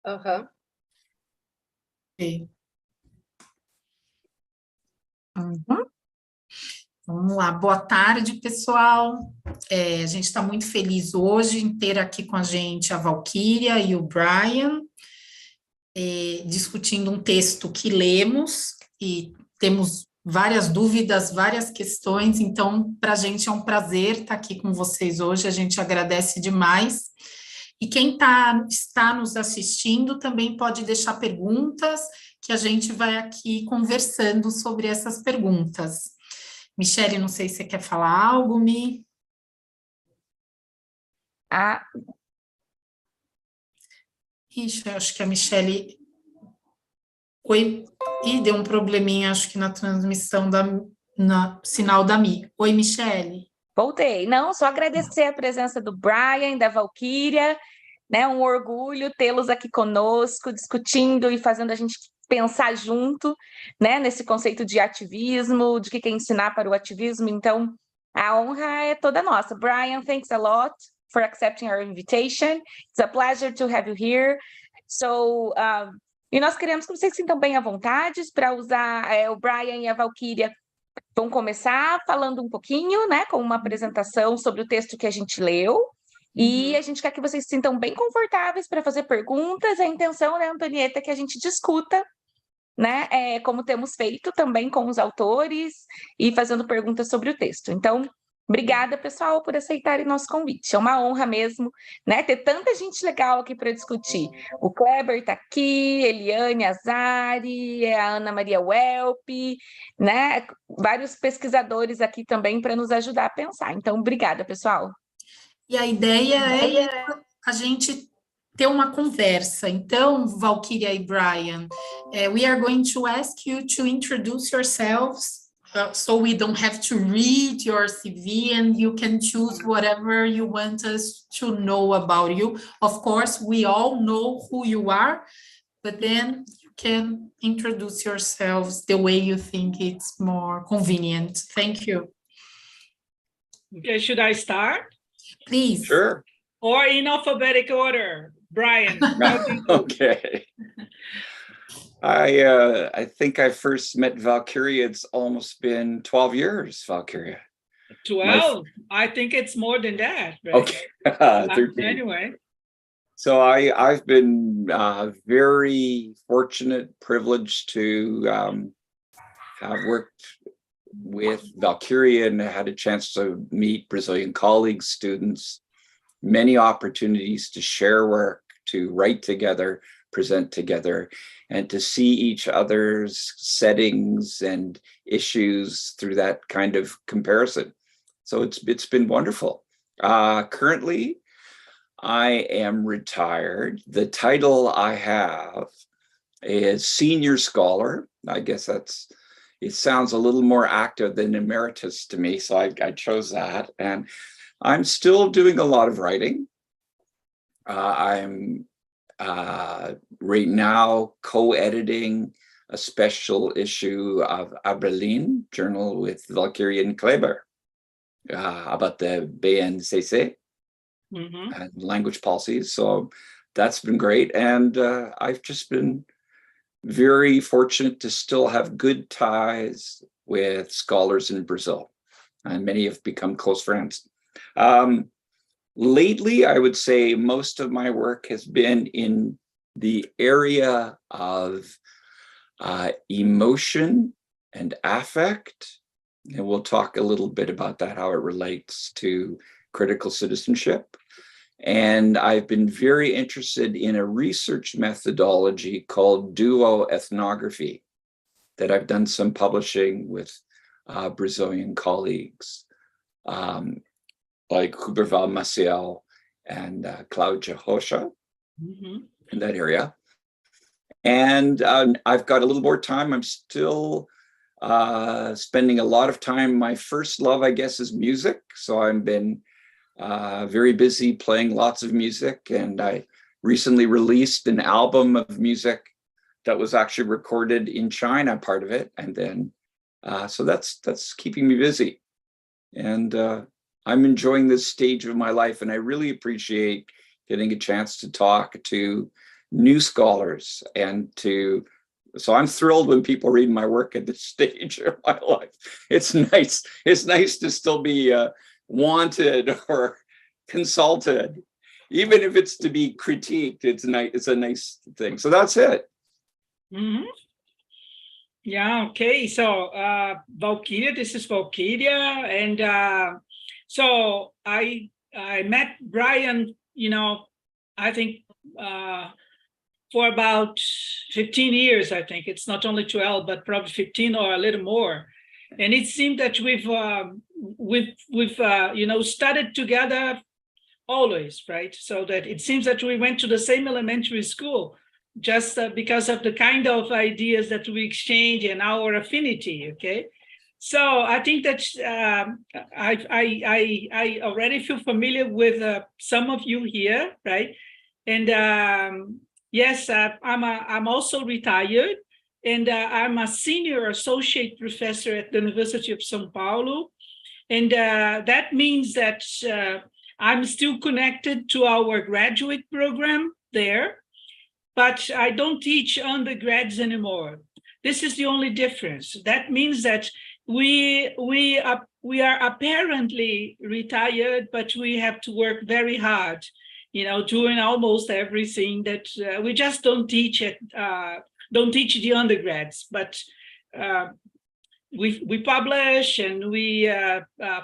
Aham. Ok. Uhum. Vamos lá, boa tarde, pessoal. A gente está muito feliz hoje em ter aqui com a gente a Valquíria e o Brian, discutindo um texto que lemos e temos várias dúvidas, várias questões, então, para a gente é um prazer estar aqui com vocês hoje, a gente agradece demais. E quem está nos assistindo também pode deixar perguntas, que a gente vai aqui conversando sobre essas perguntas. Michele, não sei se você quer falar algo, Mi? Ah, Ixi, eu acho que a Michele... Oi, e deu um probleminha, acho que na transmissão sinal da Mi. Oi, Michele. voltei. Não, só agradecer a presença do Brian, da Valquíria, né? Um orgulho tê-los aqui conosco, discutindo e fazendo a gente pensar junto, né? Nesse conceito de ativismo, de que é ensinar para o ativismo. Então, a honra é toda nossa. Brian, thanks a lot for accepting our invitation. It's a pleasure to have you here. So, e nós queremos que vocês se sintam bem à vontade para usar o Brian e a Valquíria. Vão começar falando um pouquinho, né, com uma apresentação sobre o texto que a gente leu, e a gente quer que vocês se sintam bem confortáveis para fazer perguntas. A intenção, né, Antonieta, é que a gente discuta, né, como temos feito também com os autores e fazendo perguntas sobre o texto. Então, obrigada, pessoal, por aceitarem nosso convite. É uma honra mesmo, né, ter tanta gente legal aqui para discutir. O Kleber está aqui, Eliane Azari, a Ana Maria Welp, né, vários pesquisadores aqui também para nos ajudar a pensar. Então, obrigada, pessoal. E a ideia é a gente ter uma conversa. Então, Valquíria e Brian, we are going to ask you to introduce yourselves, so we don't have to read your CV and you can choose whatever you want us to know about you. Of course, we all know who you are, but then you can introduce yourselves the way you think it's more convenient. Thank you. Okay, should I start? Please. Sure. Or in alphabetic order? Brian. Okay. I think I first met Valkyria. It's almost been 12 years, Valkyria. 12? I think it's more than that. Right? Okay. 13. Anyway. So I've been very fortunate, privileged to have worked with Valkyria and had a chance to meet Brazilian colleagues, students, many opportunities to share work, to write together, present together, and to see each other's settings and issues through that kind of comparison. So it's been wonderful. Currently, I am retired. The title I have is Senior Scholar. I guess it sounds a little more active than emeritus to me, so I chose that. And I'm still doing a lot of writing. I'm right now co-editing a special issue of Abrelin journal with Valkyria and Kleber about the BNCC and language policies. So that's been great. And I've just been very fortunate to still have good ties with scholars in Brazil. And many have become close friends. Lately, I would say most of my work has been in the area of emotion and affect. And we'll talk a little bit about that, how it relates to critical citizenship. And I've been very interested in a research methodology called duo-ethnography that I've done some publishing with Brazilian colleagues. Like Huberval Maciel and Claudia Rocha in that area. And I've got a little more time. I'm still spending a lot of time. My first love, I guess, is music. So I've been very busy playing lots of music. And I recently released an album of music that was actually recorded in China, part of it. And then, so that's keeping me busy. And I'm enjoying this stage of my life, and I really appreciate getting a chance to talk to new scholars and to, so I'm thrilled when people read my work at this stage of my life. It's nice. It's nice to still be wanted or consulted, even if it's to be critiqued. It's nice. It's a nice thing. So that's it. Mm-hmm. Yeah, okay. So Valkyria, this is Valkyria. And so I met Brian, you know, I think for about 15 years, I think. It's not only 12, but probably 15 or a little more. And it seemed that we've you know, studied together always, right? So that it seems that we went to the same elementary school, just because of the kind of ideas that we exchange and our affinity, okay? So I think that I already feel familiar with some of you here, right? And yes, I'm also retired, and I'm a senior associate professor at the University of São Paulo. And that means that I'm still connected to our graduate program there, but I don't teach undergrads anymore. This is the only difference. That means that we are apparently retired, but we have to work very hard, you know, doing almost everything that we just don't teach it, don't teach the undergrads, but we publish and we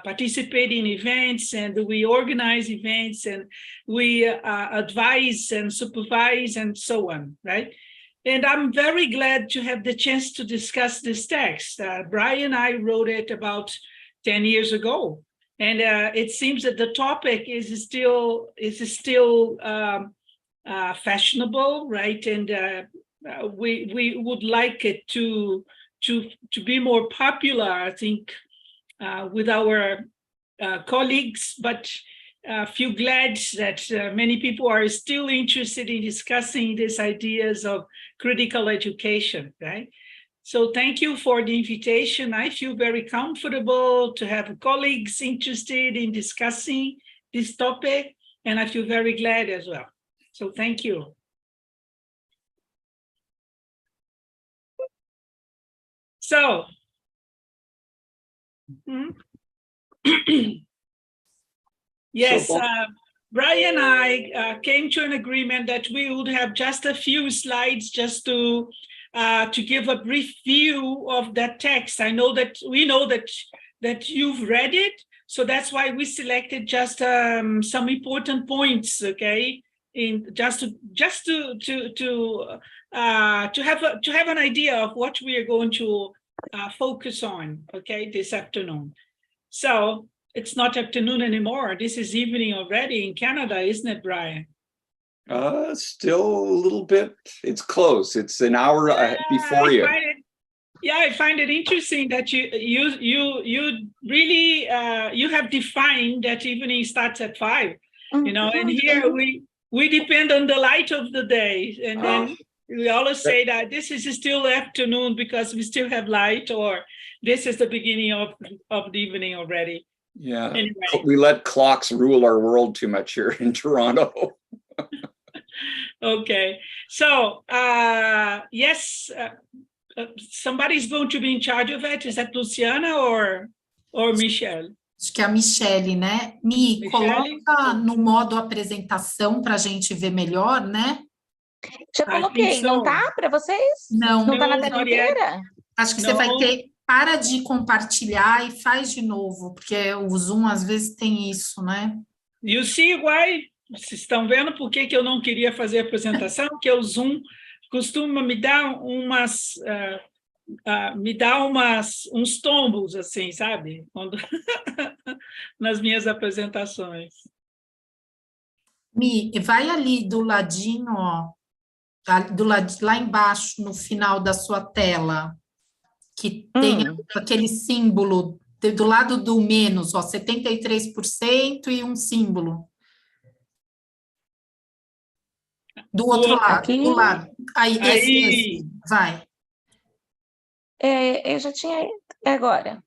participate in events and we organize events and we advise and supervise and so on, right? And I'm very glad to have the chance to discuss this text. Brian and I wrote it about 10 years ago. And it seems that the topic is still fashionable, right? And we would like it to be more popular, I think, with our colleagues, but feel glad that many people are still interested in discussing these ideas of critical education, right? So thank you for the invitation. I feel very comfortable to have colleagues interested in discussing this topic, and I feel very glad as well. So thank you. So, yes, Brian and I came to an agreement that we would have just a few slides just to give a brief view of that text. We know that you've read it, so that's why we selected just some important points, okay? In just to have an idea of what we are going to focus on, okay, this afternoon. So it's not afternoon anymore. This is evening already in Canada, isn't it, Brian? Still a little bit. It's close. It's an hour before you. I find it interesting that you really you have defined that evening starts at 5. You know, and here we depend on the light of the day, and then we always say that this is still afternoon because we still have light, or this is the beginning of the evening already. Yeah, anyway. We let clocks rule our world too much here in Toronto. Okay, so yes, somebody's going to be in charge of it. Is that Luciana or Michele? Acho que é a Michele, né? Michele? Coloca no modo apresentação para a gente ver melhor, né? Já coloquei, não tá para vocês? Não. Não tá na tela inteira? Acho que você vai ter... Para de compartilhar e faz de novo, porque o Zoom às vezes tem isso, né? You see why? Vocês estão vendo por que eu não queria fazer a apresentação? Porque o Zoom costuma me dar uns tombos, assim, sabe? Quando nas minhas apresentações. Mi, vai ali do ladinho, ó, lá embaixo, no final da sua tela, que tem aquele símbolo do lado do menos, ó, 73% e um símbolo. Do outro lado, aqui. do lado. Aí. Esse, vai. Eu já tinha agora.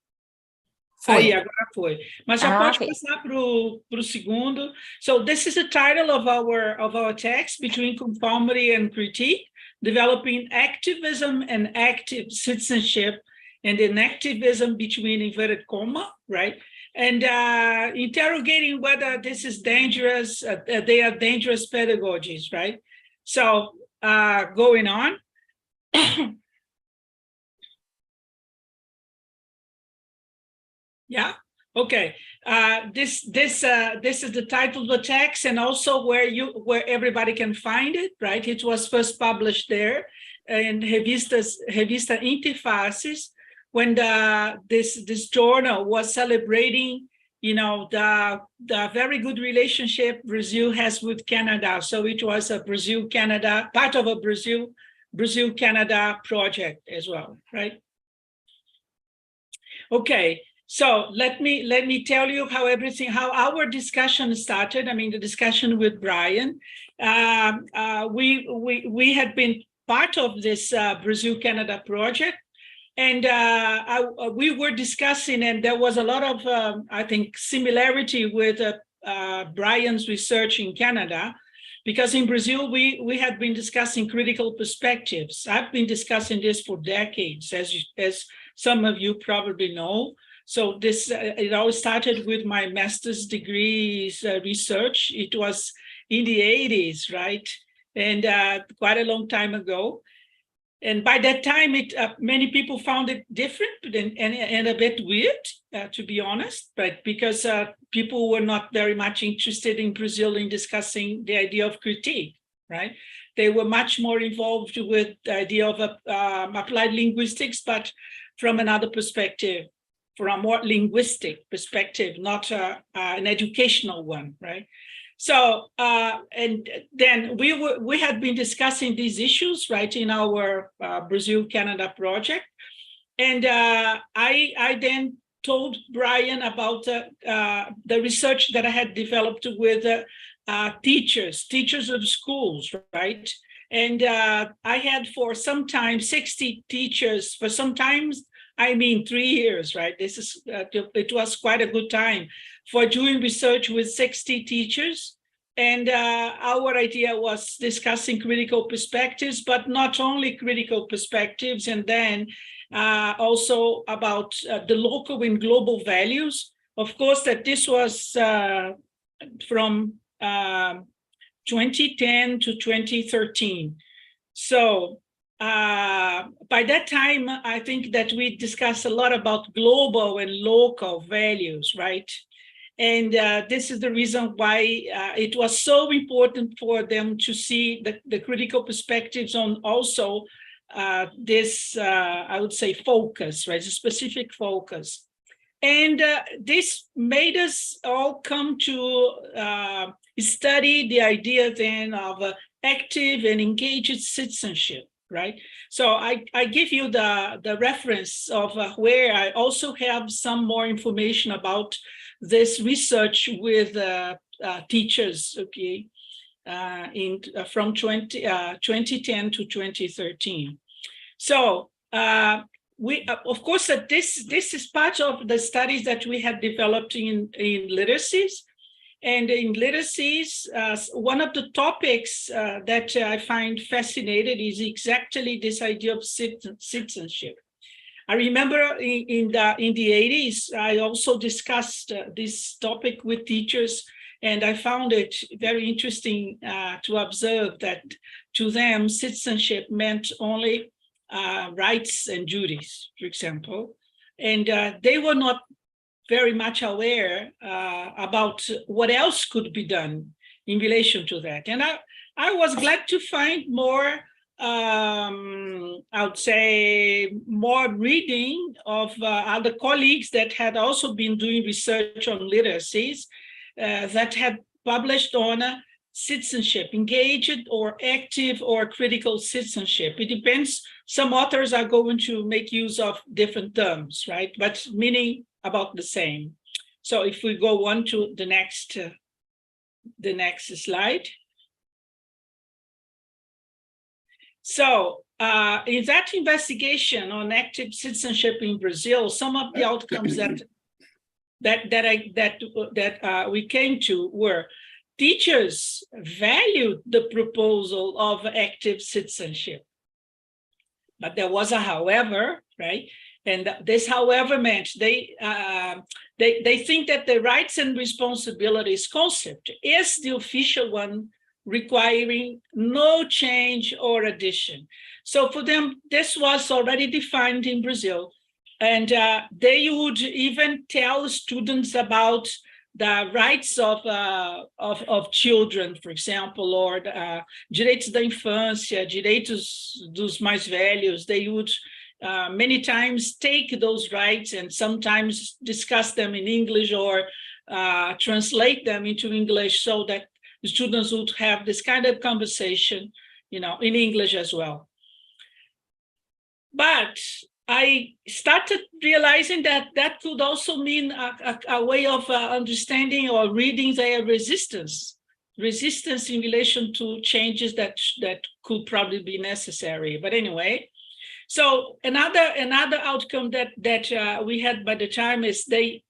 Foi. Aí, agora foi. Mas já pode ok. passar para o segundo. So this is the title of our text, Between Conformity and Critique, Developing Activism and Active Citizenship, and an activism between inverted comma, right? And interrogating whether this is dangerous, they are dangerous pedagogies, right? So going on. Yeah. Okay. This is the title of the text, and also where everybody can find it, right? It was first published there in Revista Interfaces, when this journal was celebrating, you know, the very good relationship Brazil has with Canada. So it was a Brazil-Canada, part of a Brazil-Canada project as well, right? Okay. So let me tell you how our discussion started. I mean, the discussion with Brian. We had been part of this Brazil-Canada project, and we were discussing, and there was a lot of, I think, similarity with Brian's research in Canada, because in Brazil, we had been discussing critical perspectives. I've been discussing this for decades, as some of you probably know. So this, it all started with my master's degrees research. It was in the 80s, right? And quite a long time ago. And by that time, many people found it different and a bit weird, to be honest, but because people were not very much interested in Brazil in discussing the idea of critique, right? They were much more involved with the idea of applied linguistics, but from another perspective, from a more linguistic perspective, not an educational one, right? So, and then we had been discussing these issues, right, in our Brazil-Canada project. And I then told Brian about the research that I had developed with teachers of schools, right? And I had for some time 60 teachers, for sometimes, I mean 3 years, right? It was quite a good time for doing research with 60 teachers. And our idea was discussing critical perspectives, but not only critical perspectives, and then also about the local and global values. Of course, that this was from 2010 to 2013. So by that time, I think that we discussed a lot about global and local values, right? And this is the reason why it was so important for them to see the critical perspectives on also this, I would say, focus, right? A specific focus. And this made us all come to study the idea then of active and engaged citizenship, right? So I give you the reference of where I also have some more information about this research with teachers, okay, from 2010 to 2013. So we, of course, this is part of the studies that we have developed in literacies. And in literacies, one of the topics that I find fascinating is exactly this idea of citizenship. I remember in the 80s, I also discussed this topic with teachers, and I found it very interesting to observe that to them, citizenship meant only rights and duties, for example, and they were not very much aware about what else could be done in relation to that. And I was glad to find more, I would say, more reading of other colleagues that had also been doing research on literacies that had published on citizenship, engaged or active or critical citizenship. It depends. Some authors are going to make use of different terms, right? But meaning about the same. So if we go on to the next slide. So in that investigation on active citizenship in Brazil, some of the outcomes that we came to were teachers valued the proposal of active citizenship. But there was a however, right? And this however meant they think that the rights and responsibilities concept is the official one, requiring no change or addition. So for them, this was already defined in Brazil. And they would even tell students about the rights of children, for example, or direitos da infância, direitos dos mais velhos. They would many times take those rights and sometimes discuss them in English or translate them into English so that the students would have this kind of conversation, in English as well. But I started realizing that that could also mean a way of understanding or reading their resistance in relation to changes that could probably be necessary. But anyway, so another outcome that we had by the time is they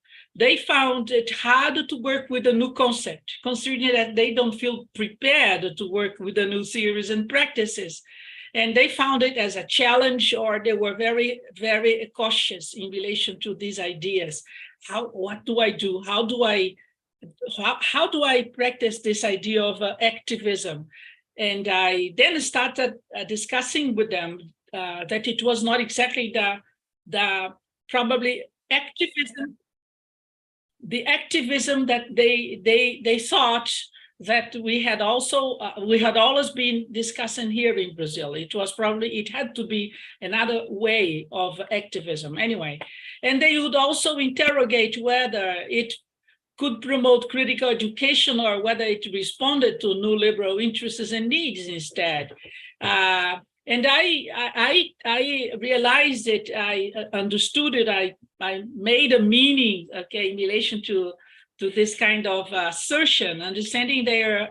found it hard to work with a new concept, considering that they don't feel prepared to work with the new theories and practices. And they found it as a challenge, or they were very, very cautious in relation to these ideas. What do I do? How do I practice this idea of activism? And I then started discussing with them that it was not exactly the probably activism, the activism that they thought that we had always been discussing here in Brazil. It had to be another way of activism anyway. And they would also interrogate whether it could promote critical education or whether it responded to new liberal interests and needs instead. And I realized it, I understood it, I made a meaning, in relation to this kind of assertion, understanding their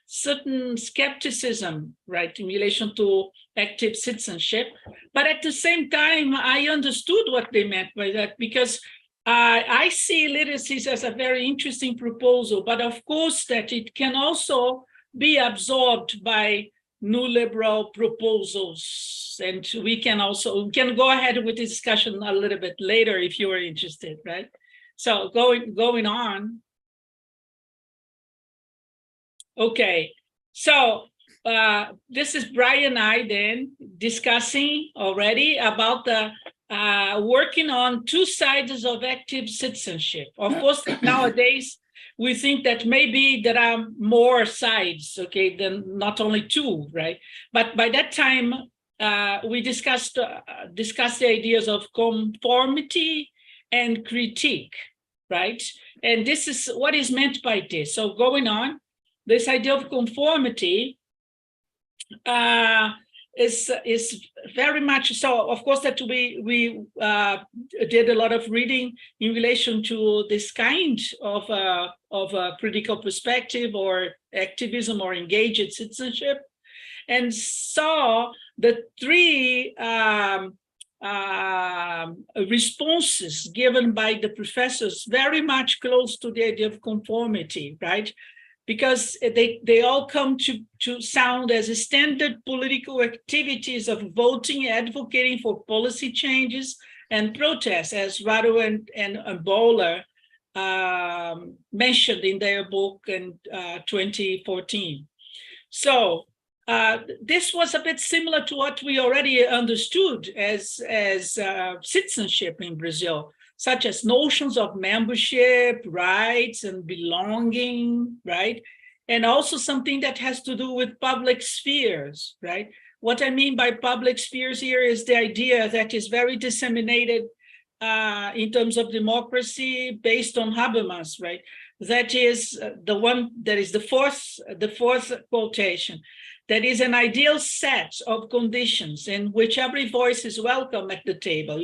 certain skepticism, right, in relation to active citizenship. But at the same time, I understood what they meant by that, because I see literacies as a very interesting proposal, but of course that it can also be absorbed by new liberal proposals. And we can go ahead with the discussion a little bit later if you are interested, right? So going on. Okay, so this is Brian and I then discussing already about the working on two sides of active citizenship. Of course, nowadays we think that maybe there are more sides, okay, than not only two, right? But by that time, we discussed the ideas of conformity and critique, right? And this is what is meant by this. So going on, this idea of conformity is very much so. Of course, that we did a lot of reading in relation to this kind of a critical perspective or activism or engaged citizenship, and saw the three responses given by the professors very much close to the idea of conformity, right? Because they all come to sound as standard political activities of voting, advocating for policy changes and protests, as Rado and Bowler mentioned in their book in 2014. So this was a bit similar to what we already understood as citizenship in Brazil, such as notions of membership, rights, and belonging, right? And also something that has to do with public spheres, right? What I mean by public spheres here is the idea that is very disseminated in terms of democracy based on Habermas, right? That is the one that is the fourth quotation. That is an ideal set of conditions in which every voice is welcome at the table,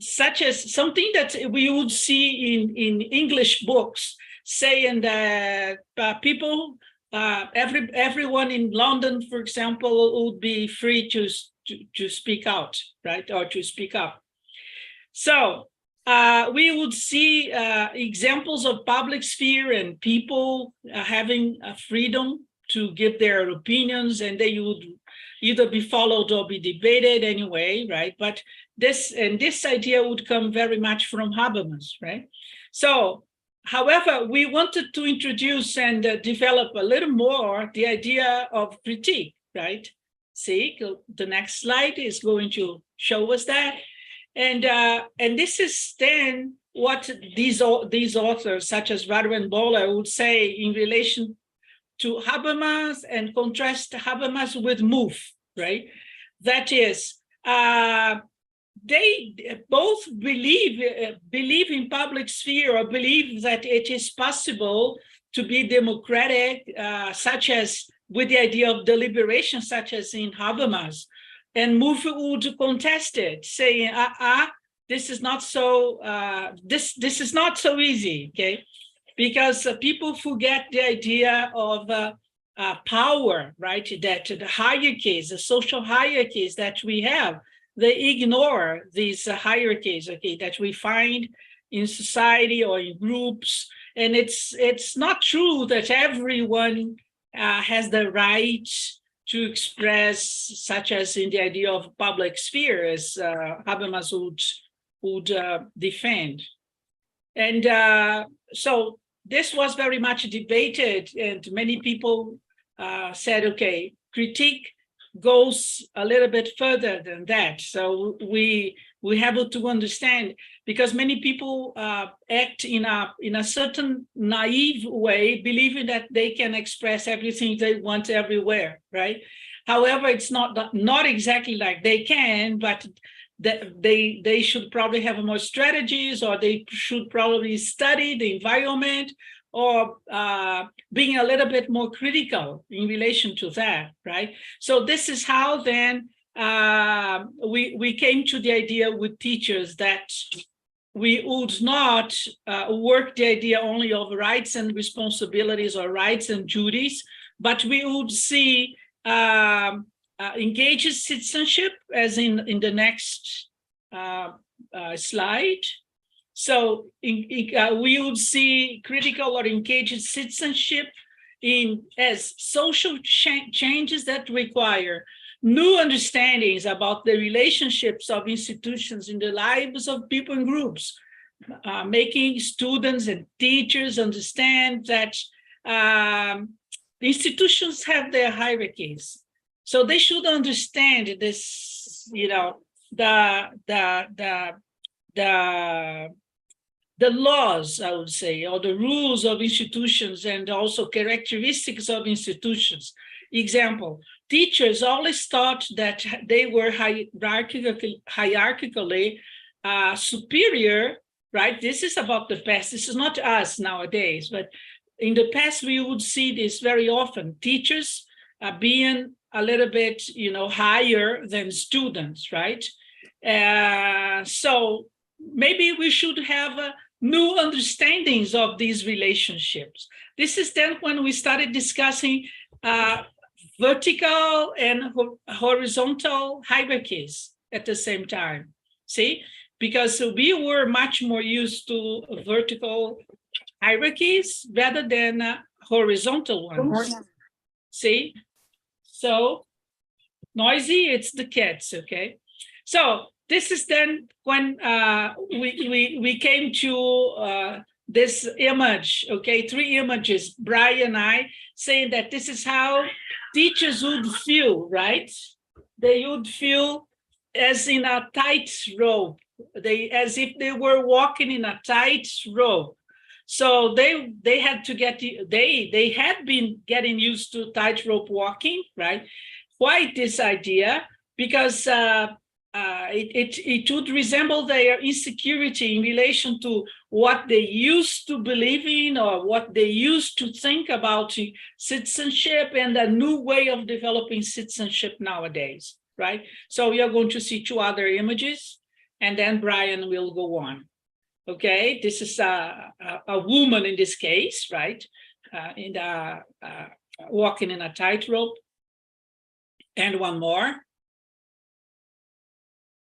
such as something that we would see in English books, saying that people, everyone in London, for example, would be free to speak out, right, or to speak up. So we would see examples of public sphere and people having freedom to give their opinions, and they would either be followed or be debated anyway, right? But this idea would come very much from Habermas, right? So, however, we wanted to introduce and develop a little more the idea of critique, right? See, the next slide is going to show us that. And this is then what these authors, such as Radu and Boller, would say in relation to Habermas and contrast Habermas with Mouffe, right? That is, they both believe in public sphere, or believe that it is possible to be democratic, such as with the idea of deliberation, such as in Habermas. And Mouffe would contest it, saying, this is not so this is not so easy, okay? Because people forget the idea of power, right? That the hierarchies, the social hierarchies that we have, they ignore these hierarchies, okay, that we find in society or in groups. And it's not true that everyone has the right to express, such as in the idea of public sphere, as Habermas would defend. And so this was very much debated, and many people said, okay, critique goes a little bit further than that. So we have to understand, because many people act in a certain naive way, believing that they can express everything they want everywhere, right? However, it's not exactly like they can, but they should probably have more strategies, or they should probably study the environment, or being a little bit more critical in relation to that, right? So this is how then we came to the idea with teachers that we would not work the idea only of rights and responsibilities, or rights and duties, but we would see engaged citizenship, as in the next slide. So we would see critical or engaged citizenship as social changes that require new understandings about the relationships of institutions in the lives of people and groups, making students and teachers understand that institutions have their hierarchies. So they should understand this, the laws, I would say, or the rules of institutions, and also characteristics of institutions. Example, teachers always thought that they were hierarchically superior, right? This is about the past. This is not us nowadays, but in the past, we would see this very often. Teachers being a little bit, higher than students, right? So maybe we should have new understandings of these relationships. This is then when we started discussing vertical and horizontal hierarchies at the same time. See, because we were much more used to vertical hierarchies rather than horizontal ones. See, so noisy, it's the cats, okay? So this is then when we came to this image, okay, 3 images, Brian and I, saying that this is how teachers would feel, right? They would feel as in a tightrope, as if they were walking in a tightrope. So they had to they had been getting used to tightrope walking, right? Why this idea? Because it would resemble their insecurity in relation to what they used to believe in, or what they used to think about citizenship, and a new way of developing citizenship nowadays, right? So we are going to see 2 other images, and then Brian will go on. Okay, this is a woman in this case, right? Walking in a tightrope. And one more.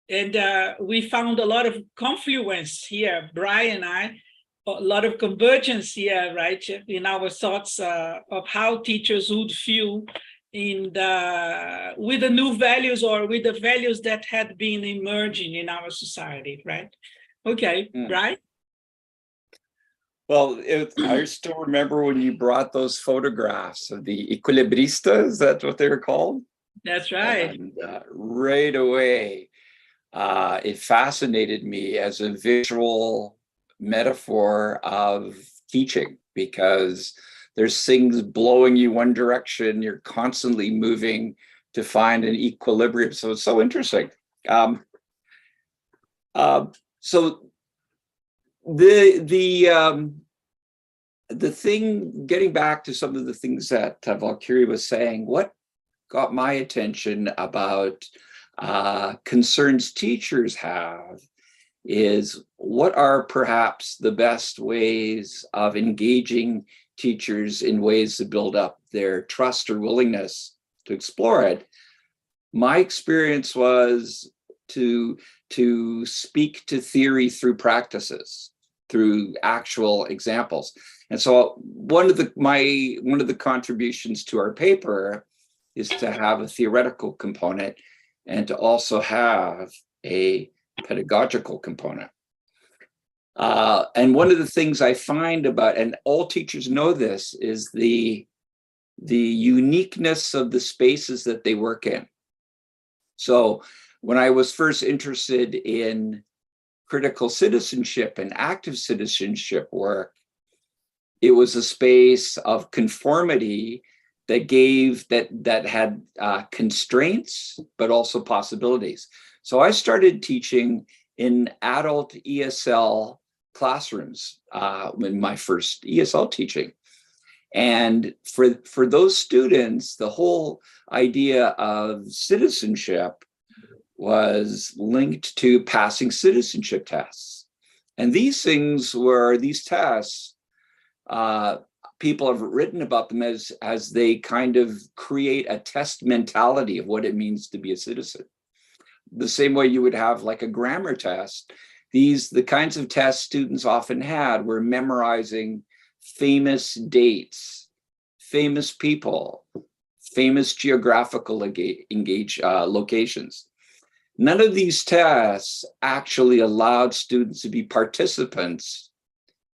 And we found a lot of confluence here, Brian and I, a lot of convergence here, right, in our thoughts of how teachers would feel with the new values or with the values that had been emerging in our society, right? Okay, Brian? Well, I still remember when you brought those photographs of the equilibristas, is that what they were called? That's right. And right away, it fascinated me as a visual metaphor of teaching, because there's things blowing you one direction, you're constantly moving to find an equilibrium. So it's so interesting. So the thing, getting back to some of the things that Valkyria was saying, what got my attention about concerns teachers have is what are perhaps the best ways of engaging teachers in ways to build up their trust or willingness to explore it. My experience was to speak to theory through practices, through actual examples. And so one of the contributions to our paper is to have a theoretical component and to also have a pedagogical component. And one of the things I find about, and all teachers know this, is the uniqueness of the spaces that they work in. So when I was first interested in critical citizenship and active citizenship work, it was a space of conformity that had constraints, but also possibilities. So I started teaching in adult ESL classrooms in my first ESL teaching. And for those students, the whole idea of citizenship was linked to passing citizenship tests. And these tests, people have written about them as they kind of create a test mentality of what it means to be a citizen. The same way you would have like a grammar test, the kinds of tests students often had were memorizing famous dates, famous people, famous geographical locations. None of these tests actually allowed students to be participants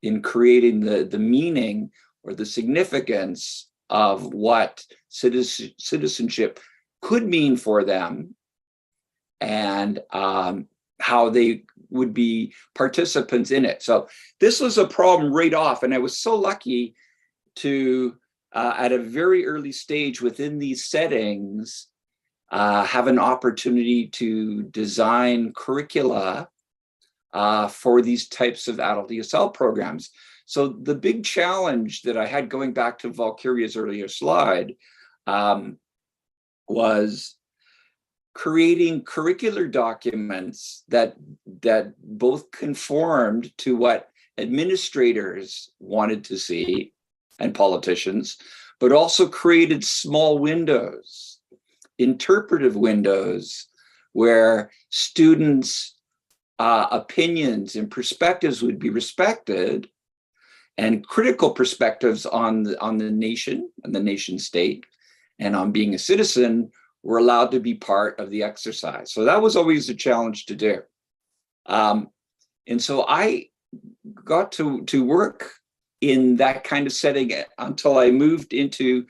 in creating the meaning or the significance of what citizenship could mean for them, and how they would be participants in it. So this was a problem right off, and I was so lucky to, at a very early stage within these settings, have an opportunity to design curricula for these types of adult ESL programs. So the big challenge that I had, going back to Valkyria's earlier slide, was creating curricular documents that both conformed to what administrators wanted to see and politicians, but also created small windows, interpretive windows, where students' opinions and perspectives would be respected, and critical perspectives on the nation and the nation state and on being a citizen were allowed to be part of the exercise. So that was always a challenge to do. And so I got to work in that kind of setting until I moved into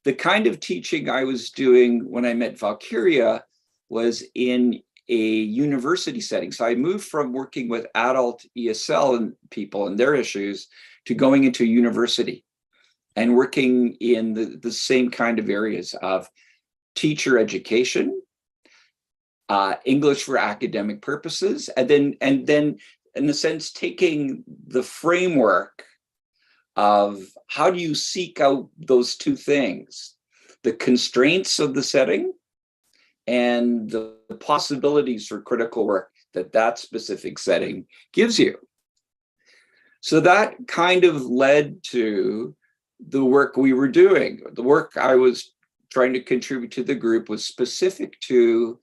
the kind of teaching I was doing when I met Valkyria was in a university setting. So I moved from working with adult ESL and people and their issues to going into a university and working in the same kind of areas of teacher education, English for academic purposes, and then in a sense taking the framework of how do you seek out those two things, the constraints of the setting and the possibilities for critical work that specific setting gives you. So that kind of led to the work we were doing. The work I was trying to contribute to the group was specific to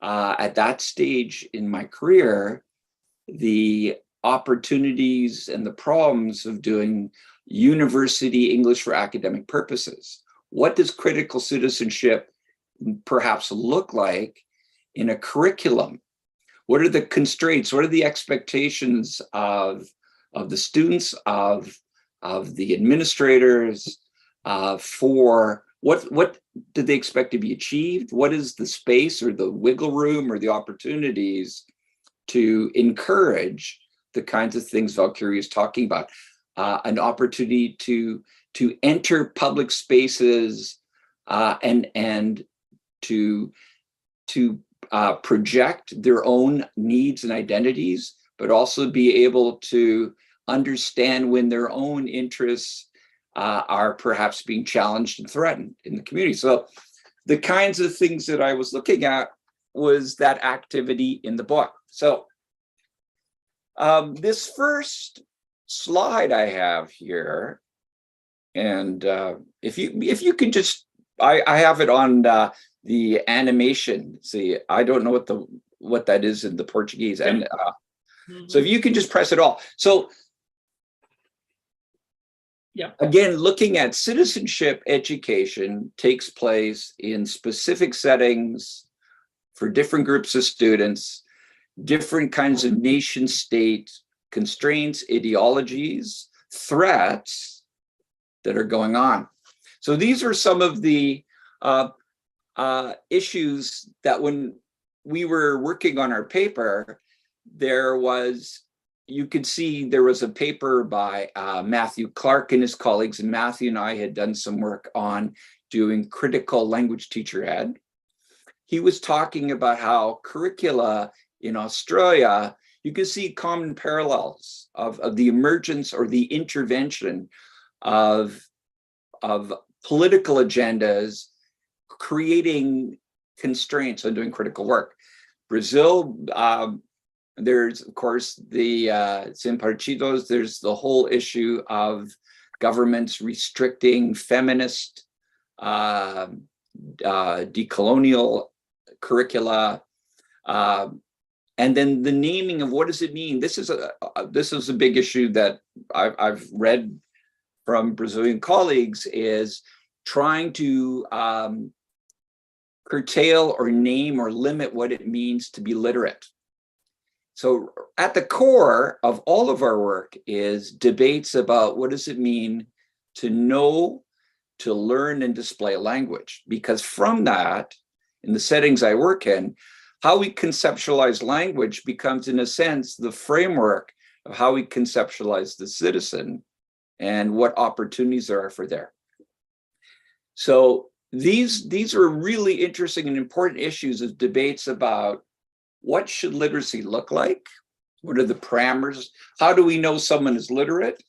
at that stage in my career, the opportunities and the problems of doing university English for academic purposes. What does critical citizenship perhaps look like in a curriculum? What are the constraints? What are the expectations of the students, of the administrators, for what do they expect to be achieved? What is the space or the wiggle room or the opportunities to encourage the kinds of things Valkyrie is talking about? An opportunity to enter public spaces and to project their own needs and identities, but also be able to understand when their own interests are perhaps being challenged and threatened in the community. So the kinds of things that I was looking at was that activity in the book. So this first slide I have here, and if you can just, I have it on the animation. See, I don't know what that is in the Portuguese, and so if you can just press it all. So yeah, again, looking at citizenship education takes place in specific settings for different groups of students, different kinds of nation state constraints, ideologies, threats that are going on. So these are some of the issues that when we were working on our paper, you could see there was a paper by Matthew Clark and his colleagues, and Matthew and I had done some work on doing critical language teacher ed. He was talking about how curricula in Australia, you can see common parallels of the emergence or the intervention of political agendas creating constraints on doing critical work. Brazil, there's of course the Sem Partidos, there's the whole issue of governments restricting feminist decolonial curricula, and then the naming of what does it mean. This is a big issue that I've read from Brazilian colleagues, is trying to curtail or name or limit what it means to be literate. So at the core of all of our work is debates about what does it mean to know, to learn and display a language, because from that, in the settings I work in, how we conceptualize language becomes, in a sense, the framework of how we conceptualize the citizen and what opportunities there are for there. So these are really interesting and important issues of debates about what should literacy look like? What are the parameters? How do we know someone is literate?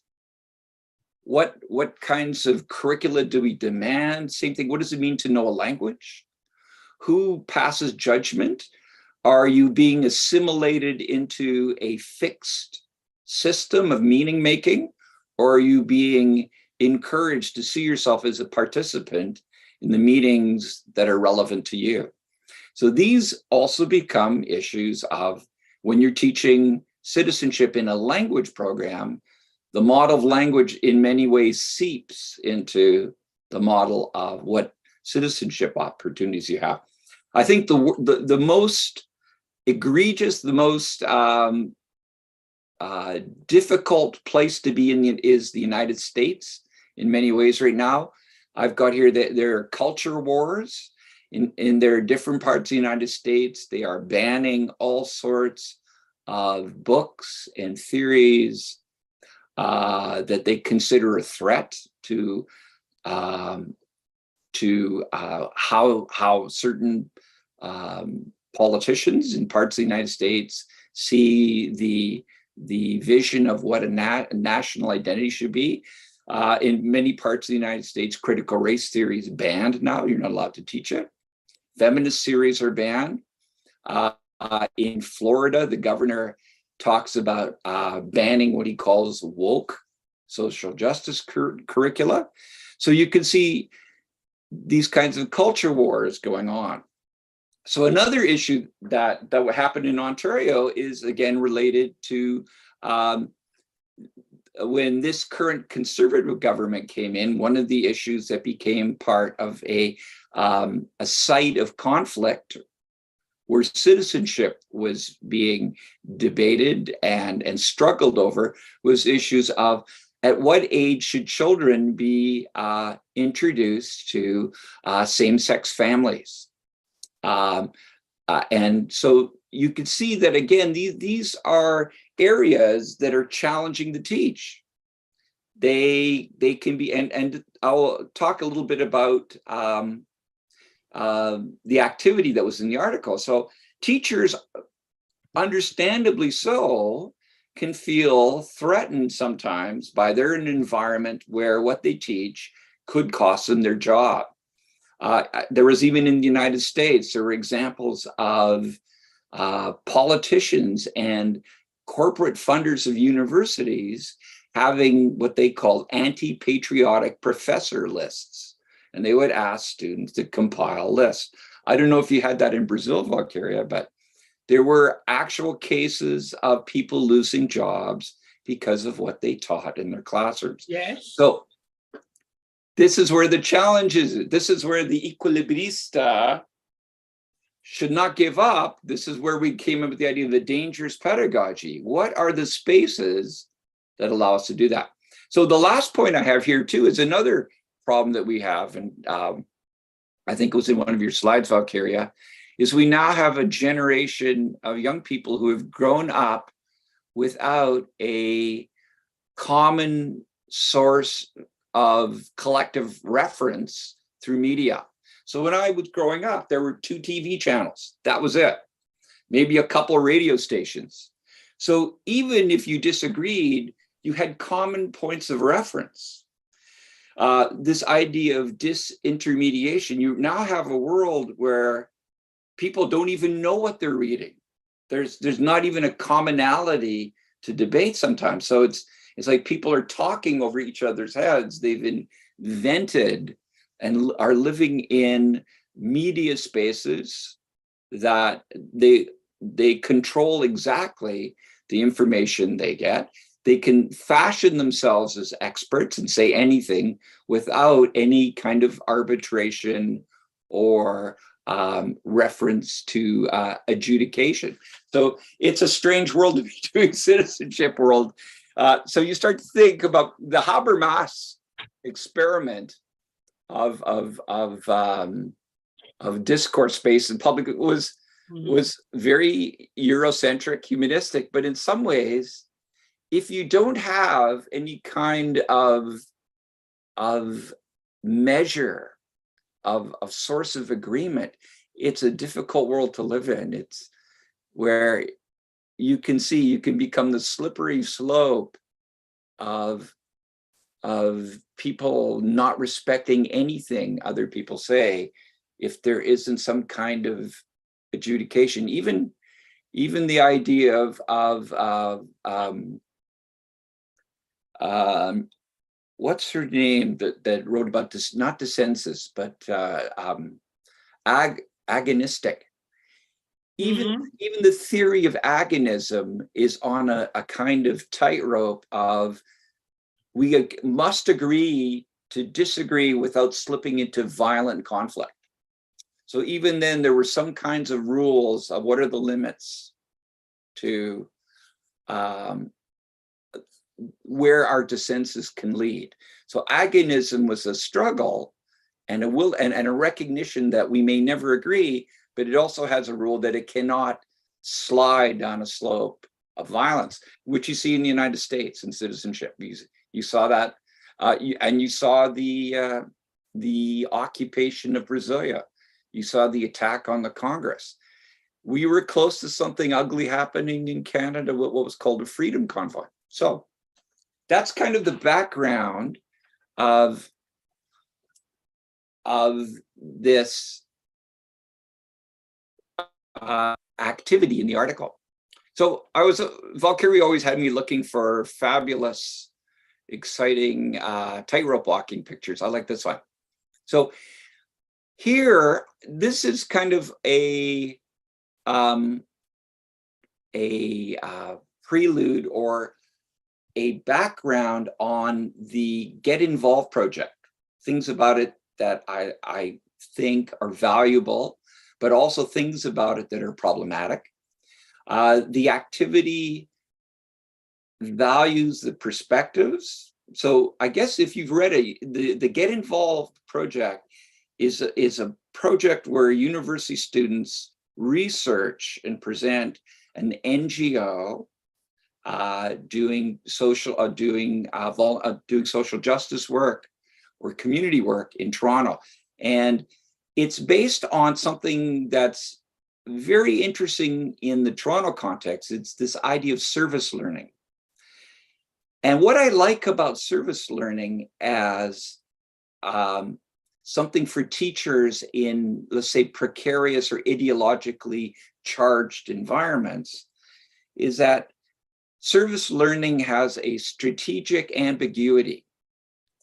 What kinds of curricula do we demand? Same thing, what does it mean to know a language? Who passes judgment? Are you being assimilated into a fixed system of meaning making? Or are you being encouraged to see yourself as a participant in the meetings that are relevant to you? So these also become issues of when you're teaching citizenship in a language program, the model of language in many ways seeps into the model of what citizenship opportunities you have. I think the most egregious, the most difficult place to be in is the United States in many ways right now. I've got here that there are culture wars in there are different parts of the United States. They are banning all sorts of books and theories that they consider a threat to how certain politicians in parts of the United States see the vision of what a national identity should be. In many parts of the United States, critical race theory is banned now. You're not allowed to teach it. Feminist theories are banned. In Florida, the governor talks about banning what he calls woke social justice curricula. So you can see these kinds of culture wars going on. So another issue that happened in Ontario is again related to when this current Conservative government came in. One of the issues that became part of a site of conflict where citizenship was being debated and struggled over was issues of at what age should children be introduced to same-sex families. And so you can see that again, these are areas that are challenging to teach. They can be, and I'll talk a little bit about the activity that was in the article. So teachers, understandably so, can feel threatened sometimes by their environment where what they teach could cost them their job. There was even in the United States, there were examples of politicians and corporate funders of universities having what they called anti-patriotic professor lists. And they would ask students to compile lists. I don't know if you had that in Brazil, Valkyria, but there were actual cases of people losing jobs because of what they taught in their classrooms. Yes. So this is where the challenge is. This is where the equilibrista should not give up. This is where we came up with the idea of the dangerous pedagogy. What are the spaces that allow us to do that? So the last point I have here too is another problem that we have, and I think it was in one of your slides, Valkyria, is we now have a generation of young people who have grown up without a common source of collective reference through media. So when I was growing up, there were 2 TV channels. That was it. Maybe a couple of radio stations. So even if you disagreed, you had common points of reference. This idea of disintermediation, you now have a world where people don't even know what they're reading. There's not even a commonality to debate sometimes. So it's like people are talking over each other's heads. They've invented and are living in media spaces that they control exactly the information they get. They can fashion themselves as experts and say anything without any kind of arbitration or reference to adjudication. So it's a strange world to be doing citizenship world. So you start to think about the Habermas experiment of discourse space in public. It was very Eurocentric, humanistic, but in some ways, if you don't have any kind of measure of source of agreement, it's a difficult world to live in. It's where you can become the slippery slope of people not respecting anything other people say if there isn't some kind of adjudication. Even the idea of what's her name that wrote about this, not dissensus, but agonistic. Even the theory of agonism is on a kind of tightrope of we must agree to disagree without slipping into violent conflict. So even then, there were some kinds of rules of what are the limits to where our dissensus can lead. So agonism was a struggle and a recognition that we may never agree, but it also has a rule that it cannot slide down a slope of violence, which you see in the United States in citizenship. You saw that, and you saw the occupation of Brasilia. You saw the attack on the Congress. We were close to something ugly happening in Canada, what was called a freedom convoy. So that's kind of the background of this activity in the article. So Valkyrie always had me looking for fabulous, exciting tightrope walking pictures. I like this one. So here, this is kind of a prelude or a background on the Get Involved project, things about it that I think are valuable, but also things about it that are problematic. The activity values the perspectives. So I guess if you've read the Get Involved project is a project where university students research and present an NGO doing social justice work or community work in Toronto. And it's based on something that's very interesting in the Toronto context. It's this idea of service learning. And what I like about service learning as something for teachers in, let's say, precarious or ideologically charged environments is that service learning has a strategic ambiguity.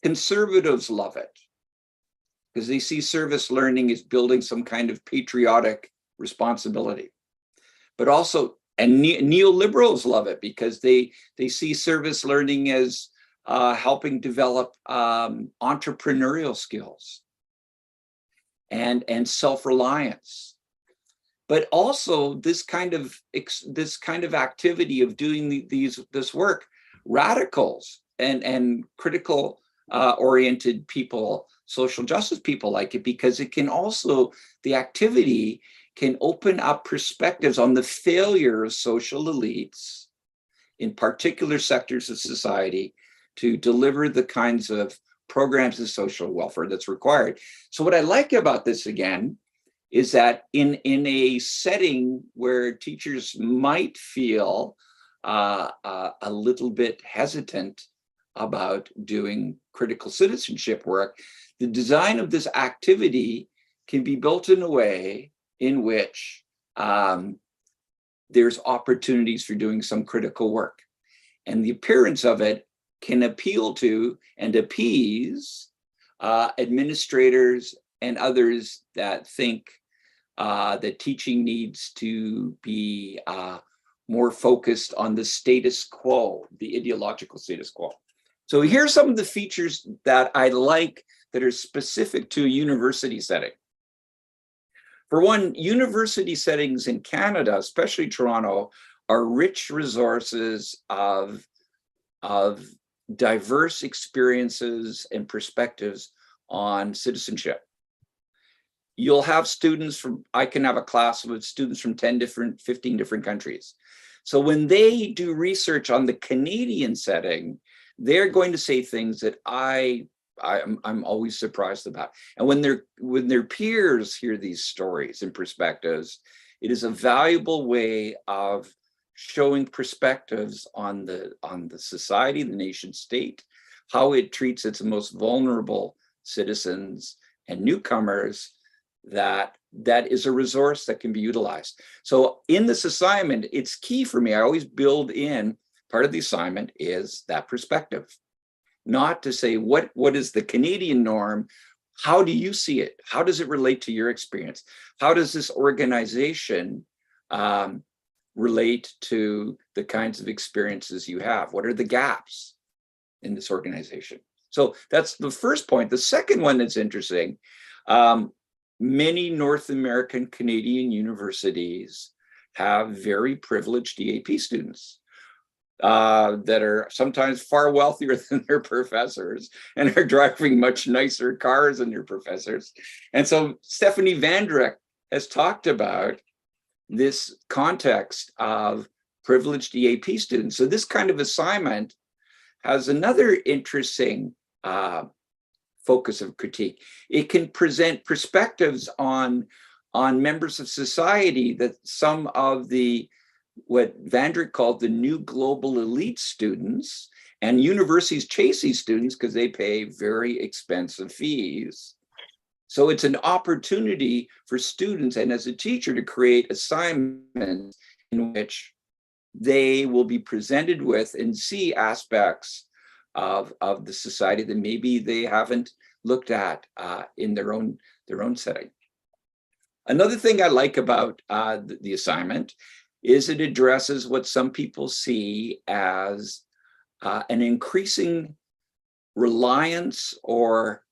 Conservatives love it because they see service learning as building some kind of patriotic responsibility. But also, and neoliberals love it because they see service learning as helping develop entrepreneurial skills and self-reliance. But also this kind of activity of doing this work, radicals and critical oriented people, social justice people like it because it can also, the activity can open up perspectives on the failure of social elites in particular sectors of society to deliver the kinds of programs of social welfare that's required. So what I like about this again is that in a setting where teachers might feel a little bit hesitant about doing critical citizenship work, the design of this activity can be built in a way in which there's opportunities for doing some critical work. And the appearance of it can appeal to and appease administrators and others that think that teaching needs to be more focused on the status quo, the ideological status quo. So here's some of the features that I like that are specific to a university setting. For one, university settings in Canada, especially Toronto, are rich resources of diverse experiences and perspectives on citizenship. You'll have students from, I can have a class with students from 15 different countries. So when they do research on the Canadian setting, they're going to say things that I'm always surprised about. And when their peers hear these stories and perspectives, it is a valuable way of showing perspectives on the society, the nation state, how it treats its most vulnerable citizens and newcomers, that is a resource that can be utilized. So in this assignment, it's key for me. I always build in, part of the assignment is that perspective. Not to say what is the Canadian norm, how do you see it? How does it relate to your experience? How does this organization relate to the kinds of experiences you have? What are the gaps in this organization? So that's the first point. The second one that's interesting, many North American Canadian universities have very privileged EAP students. That are sometimes far wealthier than their professors and are driving much nicer cars than their professors. And so Stephanie Vandreck has talked about this context of privileged EAP students. So this kind of assignment has another interesting focus of critique. It can present perspectives on members of society that some of what Vandreck called the new global elite students, and universities chase these students because they pay very expensive fees. So it's an opportunity for students and as a teacher to create assignments in which they will be presented with and see aspects of the society that maybe they haven't looked at in their own setting. Another thing I like about the assignment is it addresses what some people see as an increasing reliance, or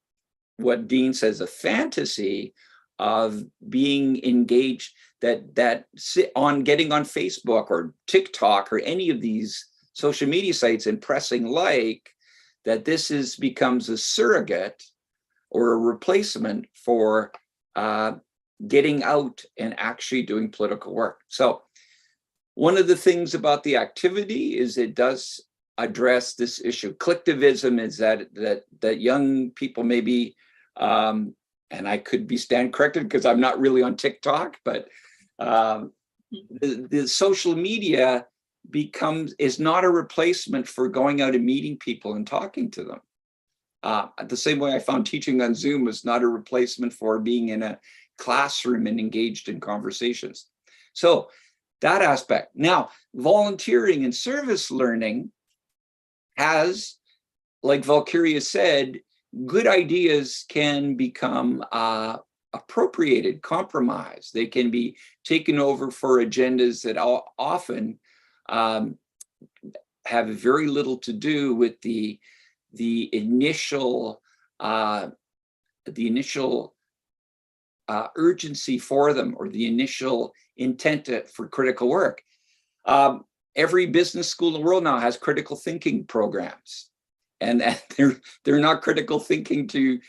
what Dean says, a fantasy of being engaged, that getting on Facebook or TikTok or any of these social media sites and pressing like, that this becomes a surrogate or a replacement for getting out and actually doing political work. So one of the things about the activity is it does address this issue. Collectivism is that young people maybe, and I could be stand corrected because I'm not really on TikTok, but the social media is not a replacement for going out and meeting people and talking to them. The same way I found teaching on Zoom was not a replacement for being in a classroom and engaged in conversations. So that aspect. Now, volunteering and service learning has, like Valkyria said, good ideas can become appropriated, compromised. They can be taken over for agendas that often have very little to do with the initial urgency for them, or the initial intent for critical work. Every business school in the world now has critical thinking programs, and they're not critical thinking to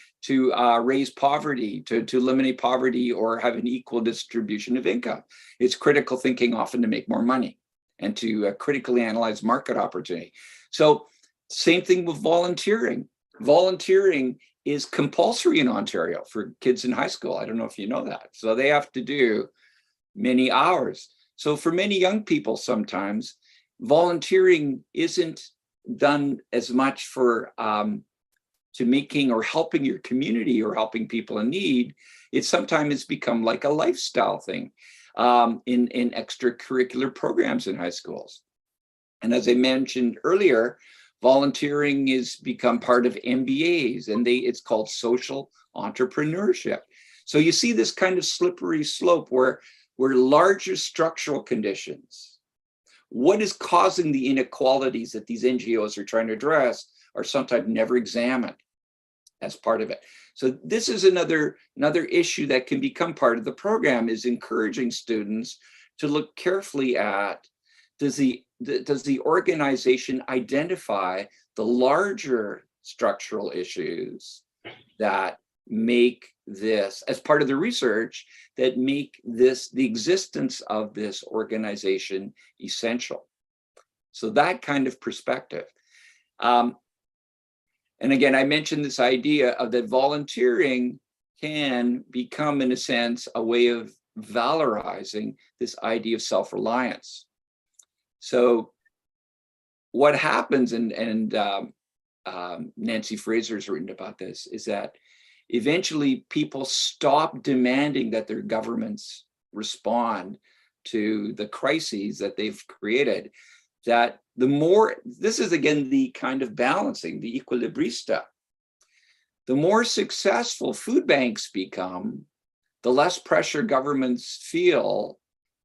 raise poverty, to eliminate poverty, or have an equal distribution of income. It's critical thinking often to make more money and to critically analyze market opportunity. So same thing with volunteering. Volunteering is compulsory in Ontario for kids in high school. I don't know if you know that. So they have to do many hours. So for many young people, sometimes volunteering isn't done as much for to making or helping your community or helping people in need. It's become like a lifestyle thing in extracurricular programs in high schools. And as I mentioned earlier, volunteering has become part of MBAs, and it's called social entrepreneurship. So you see this kind of slippery slope where larger structural conditions, what is causing the inequalities that these NGOs are trying to address, are sometimes never examined as part of it. So this is another issue that can become part of the program, is encouraging students to look carefully at, does the organization identify the larger structural issues that make this, as part of the research, that make the existence of this organization essential. So that kind of perspective. And again, I mentioned this idea of that volunteering can become, in a sense, a way of valorizing this idea of self-reliance. So what happens, and Nancy Fraser's written about this, is that eventually people stop demanding that their governments respond to the crises that they've created. That the more, this is again the kind of balancing, the equilibrista. The more successful food banks become, the less pressure governments feel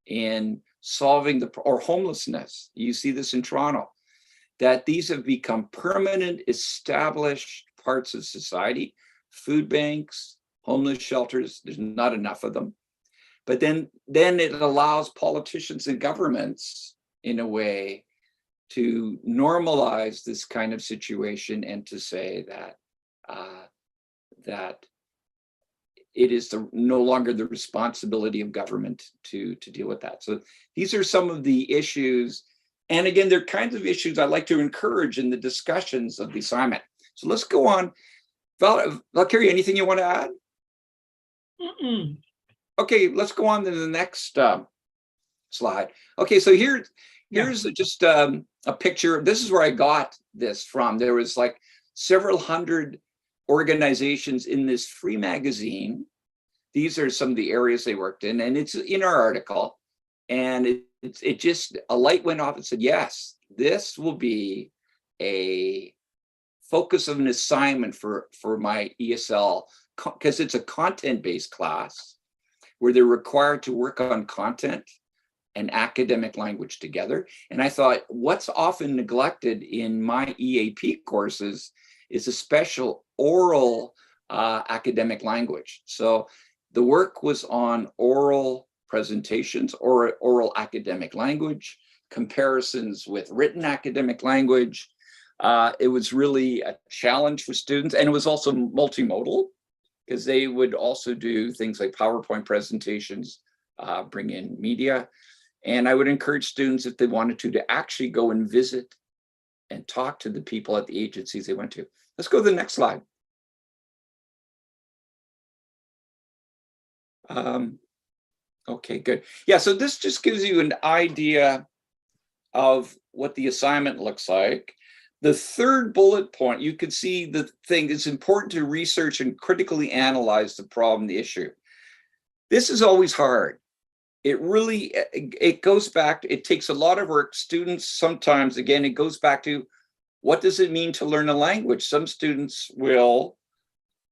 in solving or homelessness. You see this in Toronto, that these have become permanent, established parts of society. Food banks, homeless shelters, there's not enough of them. But then it allows politicians and governments, in a way, to normalize this kind of situation and to say that that it is no longer the responsibility of government to deal with that. So these are some of the issues. And again, they're kinds of issues I like to encourage in the discussions of the assignment. So let's go on. Valkyria, anything you want to add? Mm-mm. Okay, let's go on to the next slide. Okay, so here's just a picture. This is where I got this from. There was like several hundred organizations in this free magazine. These are some of the areas they worked in, and it's in our article. And it just, a light went off and said, yes, this will be a focus of an assignment for my ESL, because it's a content-based class where they're required to work on content and academic language together. And I thought, what's often neglected in my EAP courses is a special oral academic language. So the work was on oral presentations or oral academic language, comparisons with written academic language. It was really a challenge for students, and it was also multimodal, because they would also do things like PowerPoint presentations, bring in media. And I would encourage students, if they wanted to actually go and visit and talk to the people at the agencies they went to. Let's go to the next slide. Okay, good. Yeah, so this just gives you an idea of what the assignment looks like. The third bullet point, you can see the thing, it's important to research and critically analyze the problem, the issue. This is always hard. It really, it goes back, it takes a lot of work. Students sometimes, again, it goes back to, what does it mean to learn a language? Some students will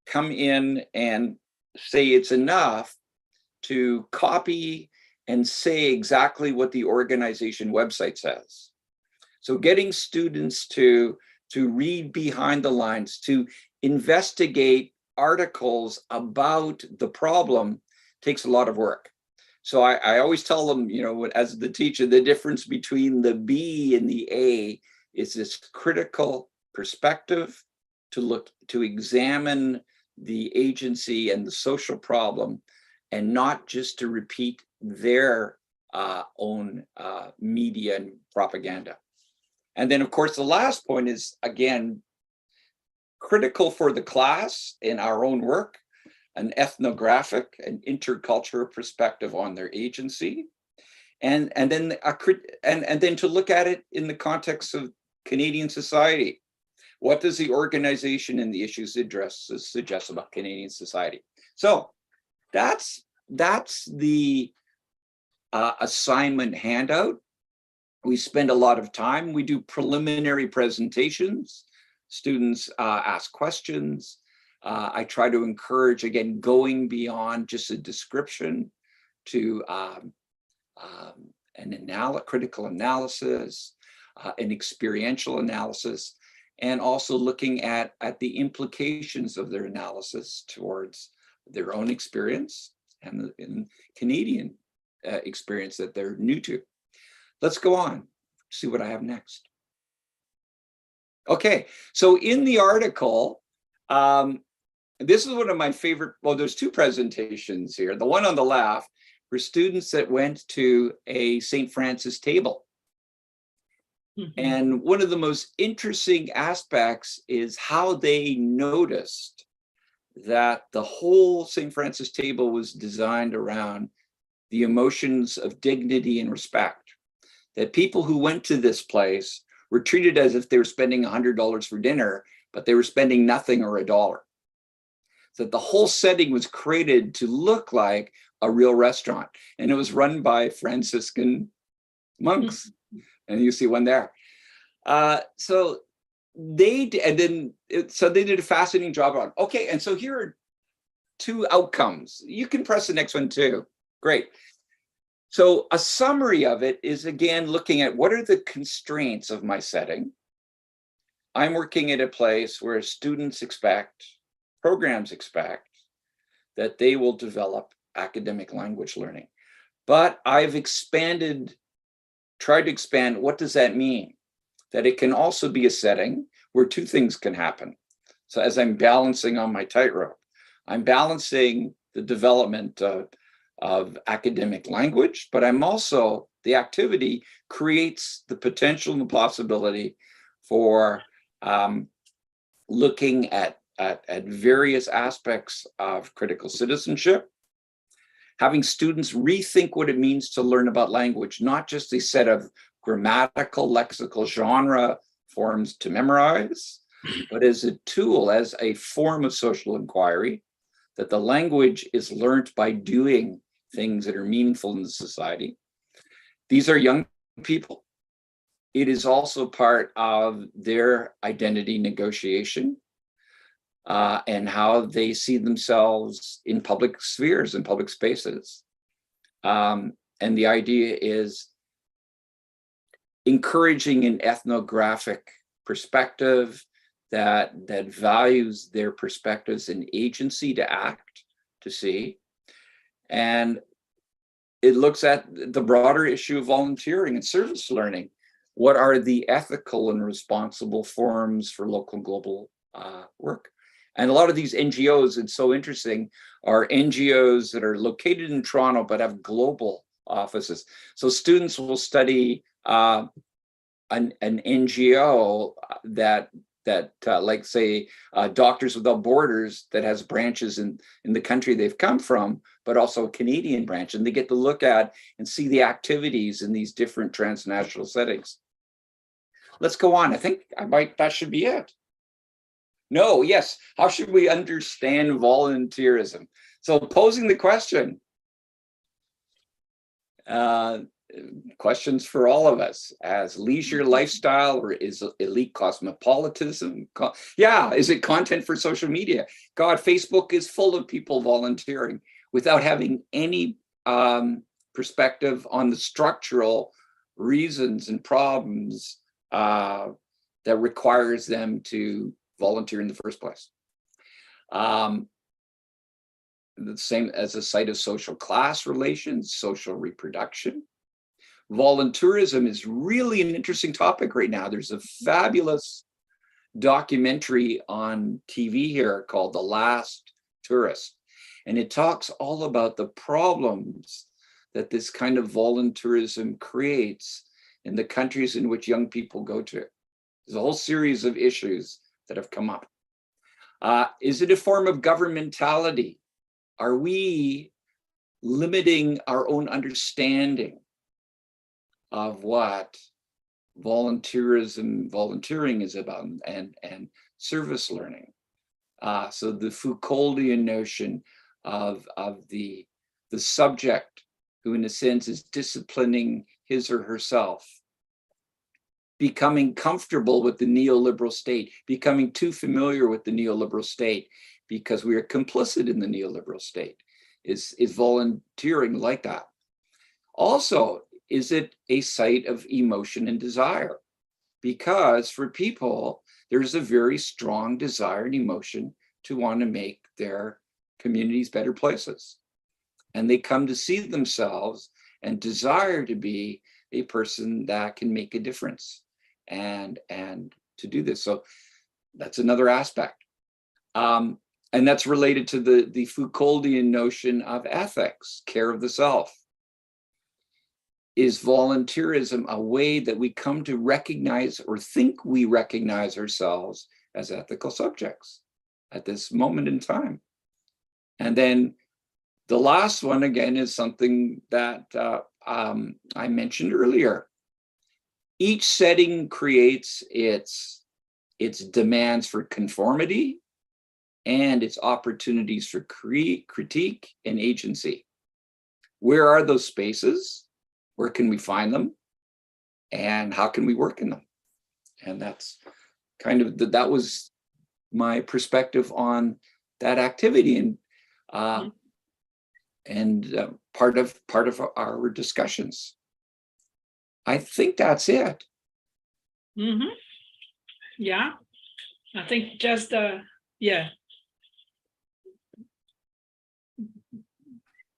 come in and say it's enough to copy and say exactly what the organization website says. So getting students to read behind the lines, to investigate articles about the problem takes a lot of work. So I always tell them, you know, as the teacher, the difference between the B and the A is this critical perspective to examine the agency and the social problem, and not just to repeat their own media and propaganda. And then, of course, the last point is, again, critical for the class in our own work, an ethnographic and intercultural perspective on their agency, and then to look at it in the context of Canadian society. What does the organization and the issues it addresses suggest about Canadian society? So that's the assignment handout. We spend a lot of time. We do preliminary presentations. Students ask questions. I try to encourage, again, going beyond just a description to critical analysis, an experiential analysis, and also looking at the implications of their analysis towards their own experience and the Canadian experience that they're new to. Let's go on, see what I have next. Okay, so in the article, this is one of my favorite, well, there's two presentations here. The one on the left for students that went to a St. Francis table. Mm-hmm. And one of the most interesting aspects is how they noticed that the whole St. Francis table was designed around the emotions of dignity and respect. That people who went to this place were treated as if they were spending $100 for dinner, but they were spending nothing or $1. So the whole setting was created to look like a real restaurant, and it was run by Franciscan monks, and you see one there. So they did a fascinating job on. Okay, and so here are two outcomes. You can press the next one too. Great. So a summary of it is, again, looking at what are the constraints of my setting. I'm working at a place where students expect, programs expect, that they will develop academic language learning. But I've tried to expand, what does that mean? That it can also be a setting where two things can happen. So as I'm balancing on my tightrope, I'm balancing the development of academic language, but I'm also, the activity creates the potential and the possibility for looking at various aspects of critical citizenship, having students rethink what it means to learn about language, not just a set of grammatical, lexical genre forms to memorize, but as a tool, as a form of social inquiry, that the language is learned by doing things that are meaningful in the society. These are young people. it is also part of their identity negotiation and how they see themselves in public spheres and public spaces. And the idea is encouraging an ethnographic perspective that values their perspectives and agency to act, to see. And it looks at the broader issue of volunteering and service learning. What are the ethical and responsible forms for local and global work? And a lot of these NGOs, it's so interesting, are NGOs that are located in Toronto but have global offices. So students will study an NGO that like say Doctors Without Borders, that has branches in the country they've come from, but also a Canadian branch, and they get to look at and see the activities in these different transnational settings. Let's go on. I think that should be it. No, yes. How should we understand volunteerism? So posing the question, questions for all of us, as leisure lifestyle, or is elite cosmopolitanism? Yeah, is it content for social media? God, Facebook is full of people volunteering without having any perspective on the structural reasons and problems that requires them to volunteer in the first place. The same as a site of social class relations, social reproduction. Volunteerism is really an interesting topic right now. There's a fabulous documentary on TV here called The Last Tourist. And it talks all about the problems that this kind of volunteerism creates in the countries in which young people go to. There's a whole series of issues that have come up. Is it a form of governmentality? Are we limiting our own understanding of what volunteering is about, and service learning? So the Foucauldian notion of the subject who in a sense is disciplining his or herself, becoming comfortable with the neoliberal state, becoming too familiar with the neoliberal state because we are complicit in the neoliberal state. Is volunteering like that? Also, is it a site of emotion and desire? Because for people, there's a very strong desire and emotion to want to make their communities better places. And they come to see themselves and desire to be a person that can make a difference and to do this. So that's another aspect. And that's related to the Foucauldian notion of ethics, care of the self. Is volunteerism a way that we come to recognize or think we recognize ourselves as ethical subjects at this moment in time? And then the last one, again, is something that I mentioned earlier. Each setting creates its demands for conformity and its opportunities for critique and agency. Where are those spaces? Where can we find them? And how can we work in them? And that's kind of, that was my perspective on that activity, and part of our discussions. I think that's it. Mm-hmm. Yeah, I think just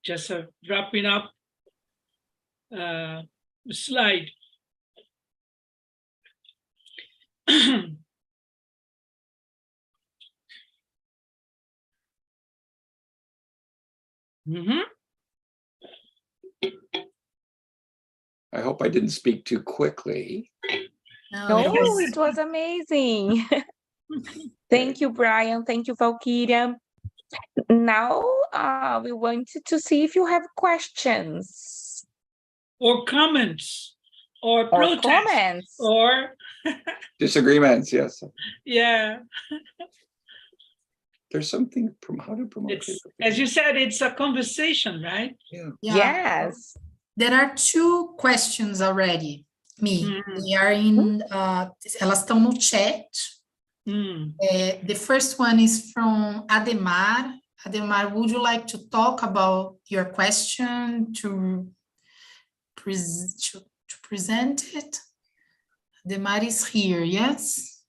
just wrapping up the slide. Mm-hmm. I hope I didn't speak too quickly. No, it was amazing. Thank you, Brian. Thank you, Valkyria. Now we wanted to see if you have questions. Or comments. Or protests. Comments. Or disagreements, yes. Yeah. There's something from how to promote it. As you said, it's a conversation, right? Yeah. Yes. There are two questions already. Me. We are in, elas estão no chat. The first one is from Ademar. Ademar, would you like to talk about your question to present it? Ademar is here, yes?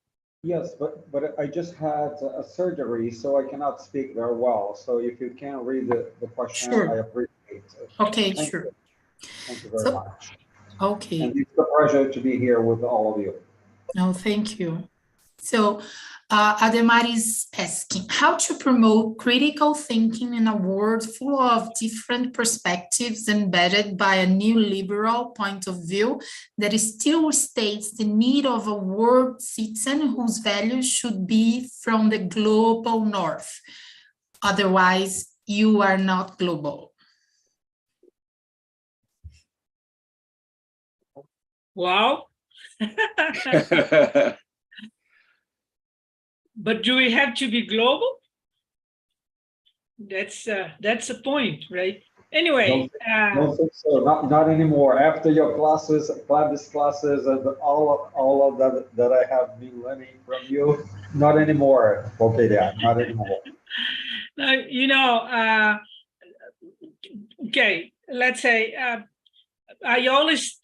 Yes, but I just had a surgery, so I cannot speak very well. So if you can read the question, sure. I appreciate it. Okay, Thank sure. You. Thank you very much. Okay. And it's a pleasure to be here with all of you. No, thank you. So Ademar is asking how to promote critical thinking in a world full of different perspectives embedded by a neoliberal point of view that still states the need of a world citizen whose values should be from the global north. Otherwise, you are not global. Wow. But do we have to be global? That's the point, right? Anyway, don't think so. Not anymore. After your classes, Gladys classes, and all of that I have been learning from you, not anymore. Okay, yeah, not anymore. Now, you know, okay. Let's say I always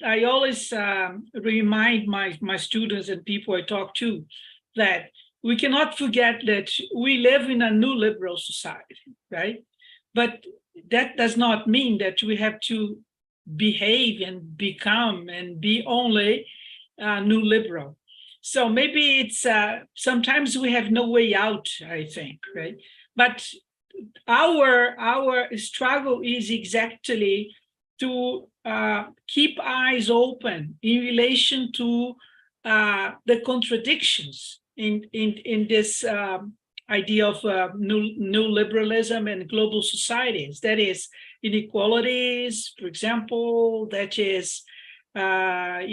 remind my students and people I talk to that we cannot forget that we live in a new liberal society, right? But that does not mean that we have to behave and become and be only new liberal. So maybe it's sometimes we have no way out, I think, right? But our struggle is exactly to keep eyes open in relation to the contradictions in this idea of new liberalism and global societies. That is inequalities, for example. That is, the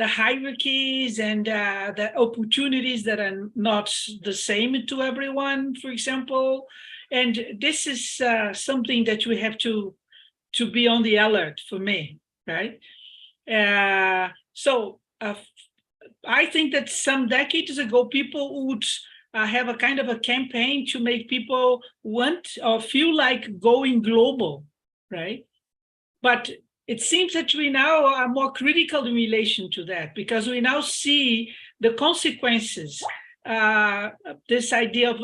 hierarchies and the opportunities that are not the same to everyone, for example. And this is something that we have to be on the alert for me, right? So I think that some decades ago, people would have a kind of a campaign to make people want or feel like going global, right? But it seems that we now are more critical in relation to that because we now see the consequences. This idea of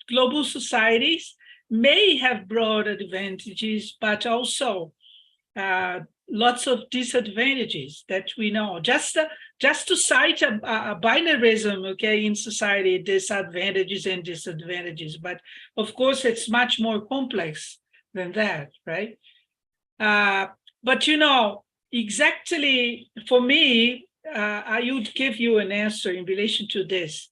global societies may have broad advantages, but also lots of disadvantages that we know. Just to cite a binarism, okay, in society, disadvantages and disadvantages. But of course, it's much more complex than that, right? But exactly for me, I would give you an answer in relation to this.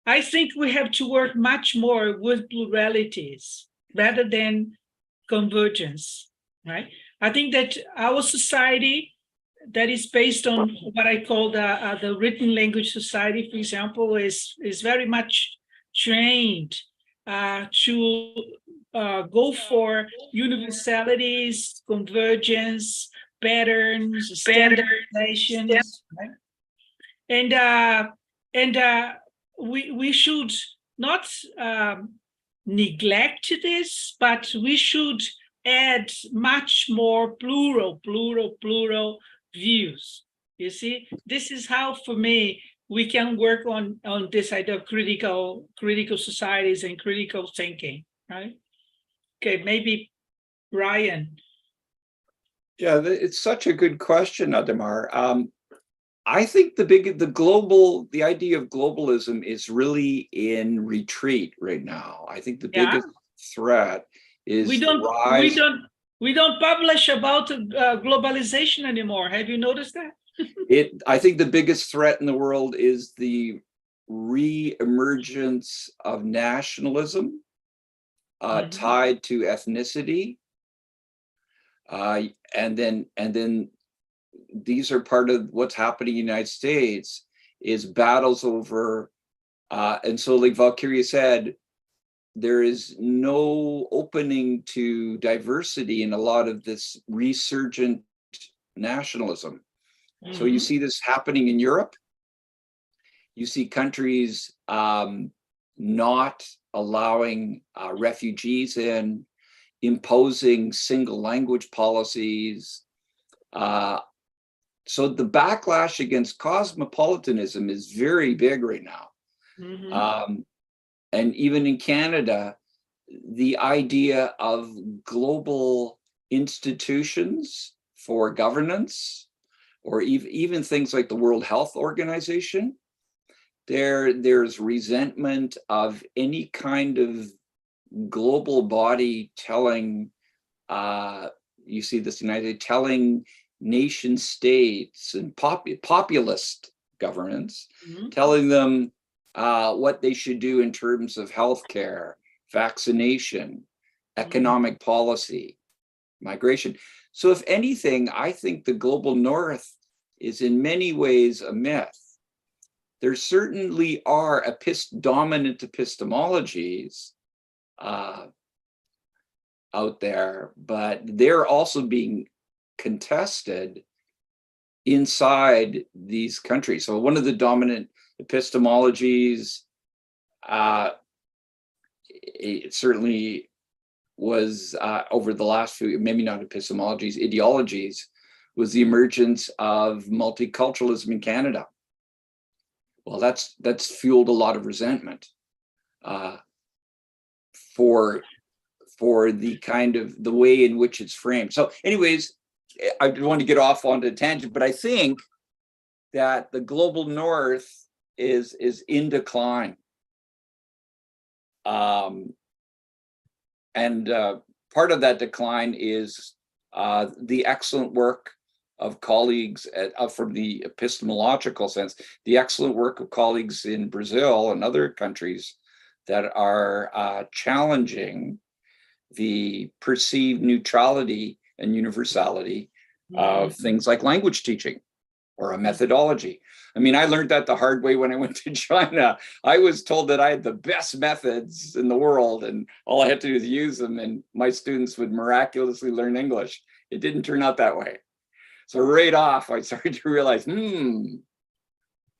I think we have to work much more with pluralities rather than convergence, right? I think that our society that is based on what I call the written language society, for example, is very much trained to go for universalities, convergence, patterns, standardizations, right? And we should not neglect this, but we should add much more plural views. You see, this is how, for me, we can work on this idea of critical societies and critical thinking, right? Okay, maybe Brian. Yeah, it's such a good question, Ademar. I think the idea of globalism is really in retreat right now. I think the biggest threat is we don't publish about globalization anymore. Have you noticed that? I think the biggest threat in the world is the re-emergence of nationalism tied to ethnicity, and then these are part of what's happening in the United States is battles over, and so like Valkyria said, there is no opening to diversity in a lot of this resurgent nationalism. So you see this happening in Europe. You see countries not allowing refugees in, imposing single language policies. So the backlash against cosmopolitanism is very big right now. And even in Canada, the idea of global institutions for governance, or even things like the World Health Organization, there's resentment of any kind of global body telling, you see this United, telling nation states and populist governments, telling them what they should do in terms of healthcare, vaccination, economic policy, migration. So if anything, I think the global north is in many ways a myth. There certainly are dominant epistemologies out there, but they're also being contested inside these countries. So one of the dominant epistemologies, it certainly was over the last few, maybe not epistemologies, ideologies, was the emergence of multiculturalism in Canada. Well, that's fueled a lot of resentment for the kind of the way in which it's framed. So anyways, I don't want to get off onto a tangent, but I think that the global north is in decline. And part of that decline is the excellent work of colleagues from the epistemological sense, the excellent work of colleagues in Brazil and other countries that are challenging the perceived neutrality and universality of things like language teaching or a methodology. I mean, I learned that the hard way when I went to China. I was told that I had the best methods in the world and all I had to do is use them and my students would miraculously learn English. It didn't turn out that way. So right off, I started to realize,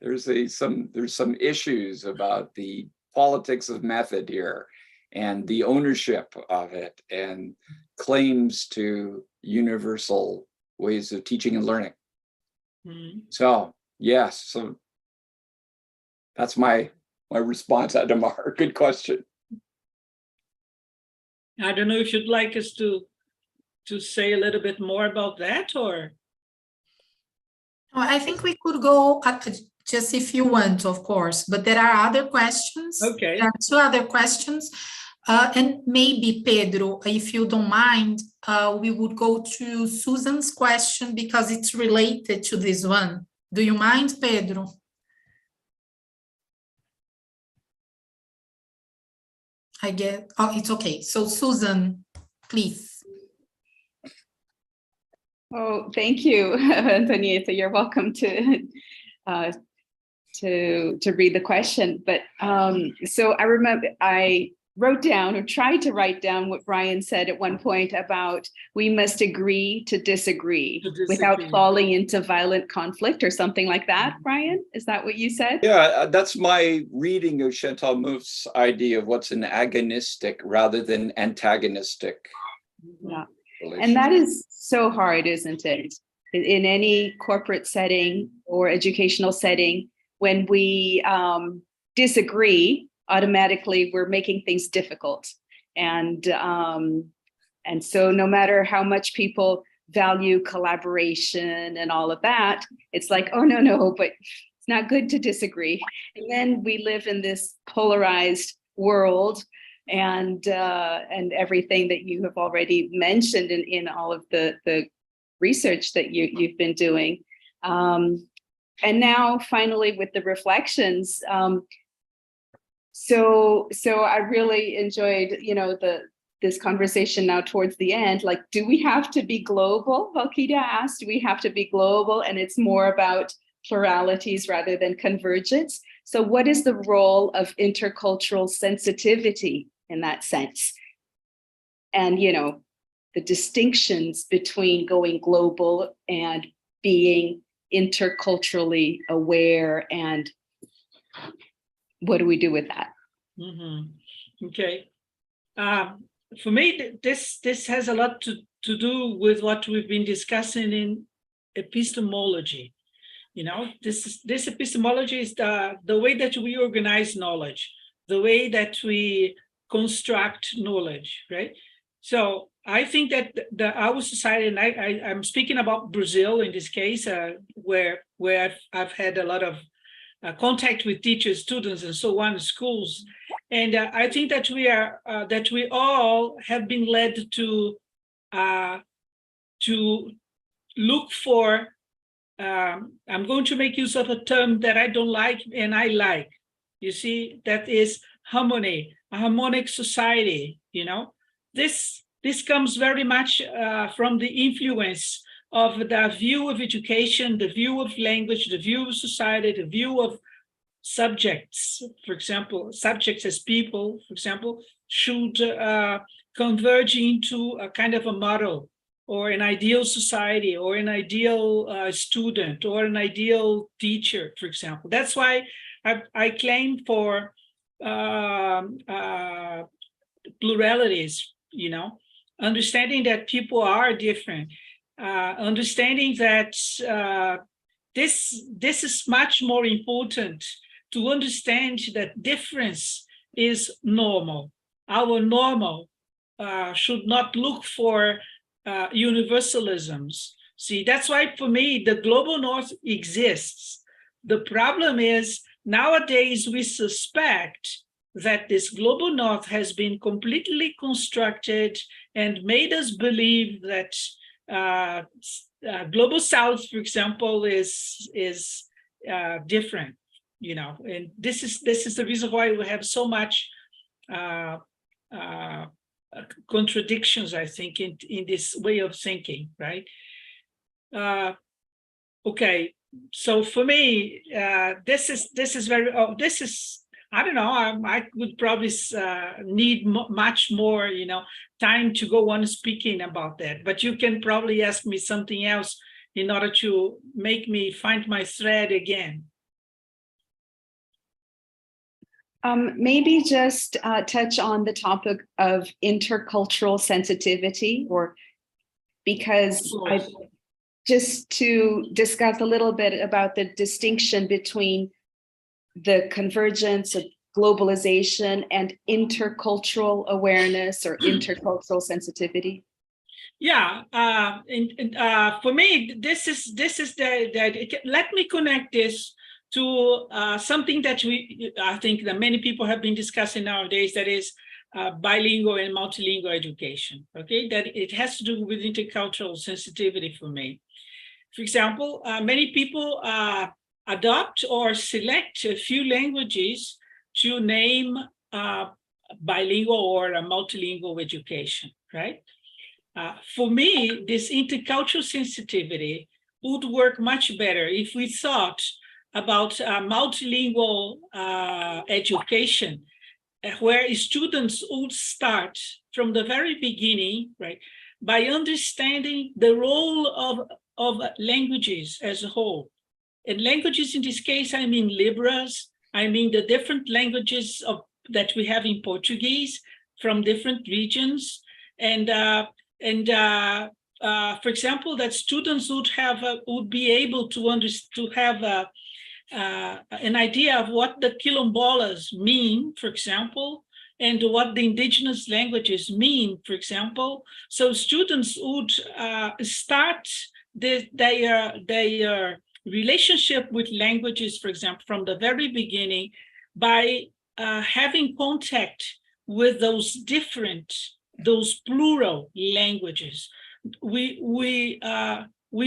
there's some issues about the politics of method here and the ownership of it and claims to universal ways of teaching and learning. So yes, so that's my response, Adamar. Good question. I don't know if you'd like us to say a little bit more about that, or? I think we could go just if you want, of course, but there are other questions. Okay. There are two other questions. And maybe, Pedro, if you don't mind, we would go to Susan's question because it's related to this one. Do you mind, Pedro? I get, it's okay. So Susan, please. Oh, thank you, Antonieta. You're welcome to read the question. But so I remember I wrote down or tried to write down what Brian said at one point about we must agree to disagree without falling into violent conflict or something like that. Brian, is that what you said? Yeah, that's my reading of Chantal Mouffe's idea of what's an agonistic rather than antagonistic. Yeah. And that is so hard, isn't it? In any corporate setting or educational setting, when we disagree, automatically we're making things difficult. And so no matter how much people value collaboration and all of that, it's like, oh, no, but it's not good to disagree. And then we live in this polarized world and everything that you have already mentioned in all of the research that you've been doing. And now finally with the reflections, so I really enjoyed, this conversation now towards the end, like, do we have to be global? Valkyria asked, do we have to be global? And it's more about pluralities rather than convergence. So what is the role of intercultural sensitivity in that sense? And, the distinctions between going global and being interculturally aware, and what do we do with that? Okay. For me, this has a lot to do with what we've been discussing in epistemology. You know, this epistemology is the way that we organize knowledge, the way that we construct knowledge, right? So I think that our society, and I'm speaking about Brazil in this case, where I've had a lot of contact with teachers, students, and so on in schools, and I think that we all have been led to look for. I'm going to make use of a term that I don't like and I like. You see, that is harmony, a harmonic society. You know, this comes very much from the influence of the view of education, the view of language, the view of society, the view of subjects. For example, subjects as people, for example, should converge into a kind of a model, or an ideal society, or an ideal student, or an ideal teacher, for example. That's why I claim for pluralities, you know, understanding that people are different, understanding that this is much more important, to understand that difference is normal. Our normal should not look for universalisms. See, that's why for me, the global north exists. The problem is nowadays we suspect that this global north has been completely constructed and made us believe that global south, for example, is different, you know, and this is the reason why we have so much contradictions, I think, in this way of thinking, right? Okay, so for me, this is very, I don't know, I would probably need much more, you know, time to go on speaking about that, but you can probably ask me something else in order to make me find my thread again. Maybe just touch on the topic of intercultural sensitivity, or because just to discuss a little bit about the distinction between the convergence of globalization and intercultural awareness or intercultural sensitivity. Yeah, for me, this is let me connect this to something that I think that many people have been discussing nowadays, that is bilingual and multilingual education, okay? That it has to do with intercultural sensitivity for me. For example, many people adopt or select a few languages to name bilingual or a multilingual education, right? For me, this intercultural sensitivity would work much better if we thought about multilingual education, where students would start from the very beginning, right, by understanding the role of languages as a whole. And languages in this case, I mean Libras, I mean the different languages that we have in Portuguese from different regions, and for example, that students would be able to have an idea of what the quilombolas mean, for example, and what the indigenous languages mean, for example. So students would start their relationship with languages, for example, from the very beginning, by having contact with those plural languages. We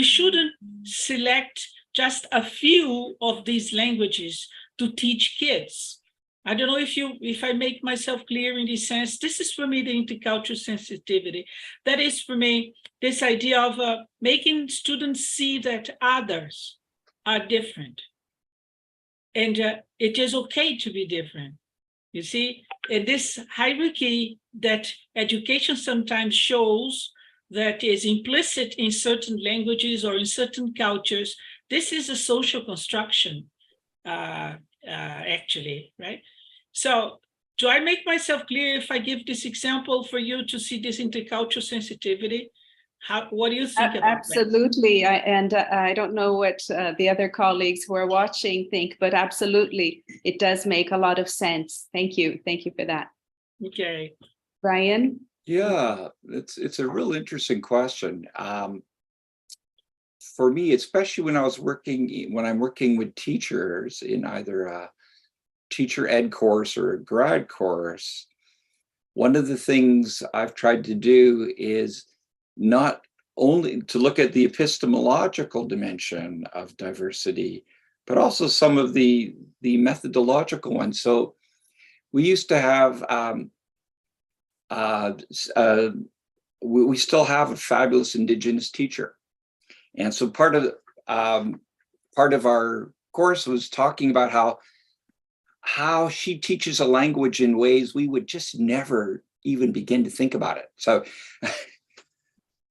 shouldn't select just a few of these languages to teach kids. I don't know if I make myself clear in this sense. This is for me the intercultural sensitivity. That is for me this idea of making students see that others are different, and it is okay to be different. You see, and this hierarchy that education sometimes shows that is implicit in certain languages or in certain cultures. This is a social construction, actually, right? So do I make myself clear if I give this example for you to see this intercultural sensitivity? What do you think about absolutely. That? I don't know what the other colleagues who are watching think, but absolutely, it does make a lot of sense. Thank you. Thank you for that. Okay. Brian? Yeah, it's a real interesting question. For me, especially when I'm working with teachers in either a teacher ed course or a grad course, one of the things I've tried to do is not only to look at the epistemological dimension of diversity, but also some of the methodological ones. So we used to have, we still have a fabulous Indigenous teacher. And so part of our course was talking about how she teaches a language in ways we would just never even begin to think about it. So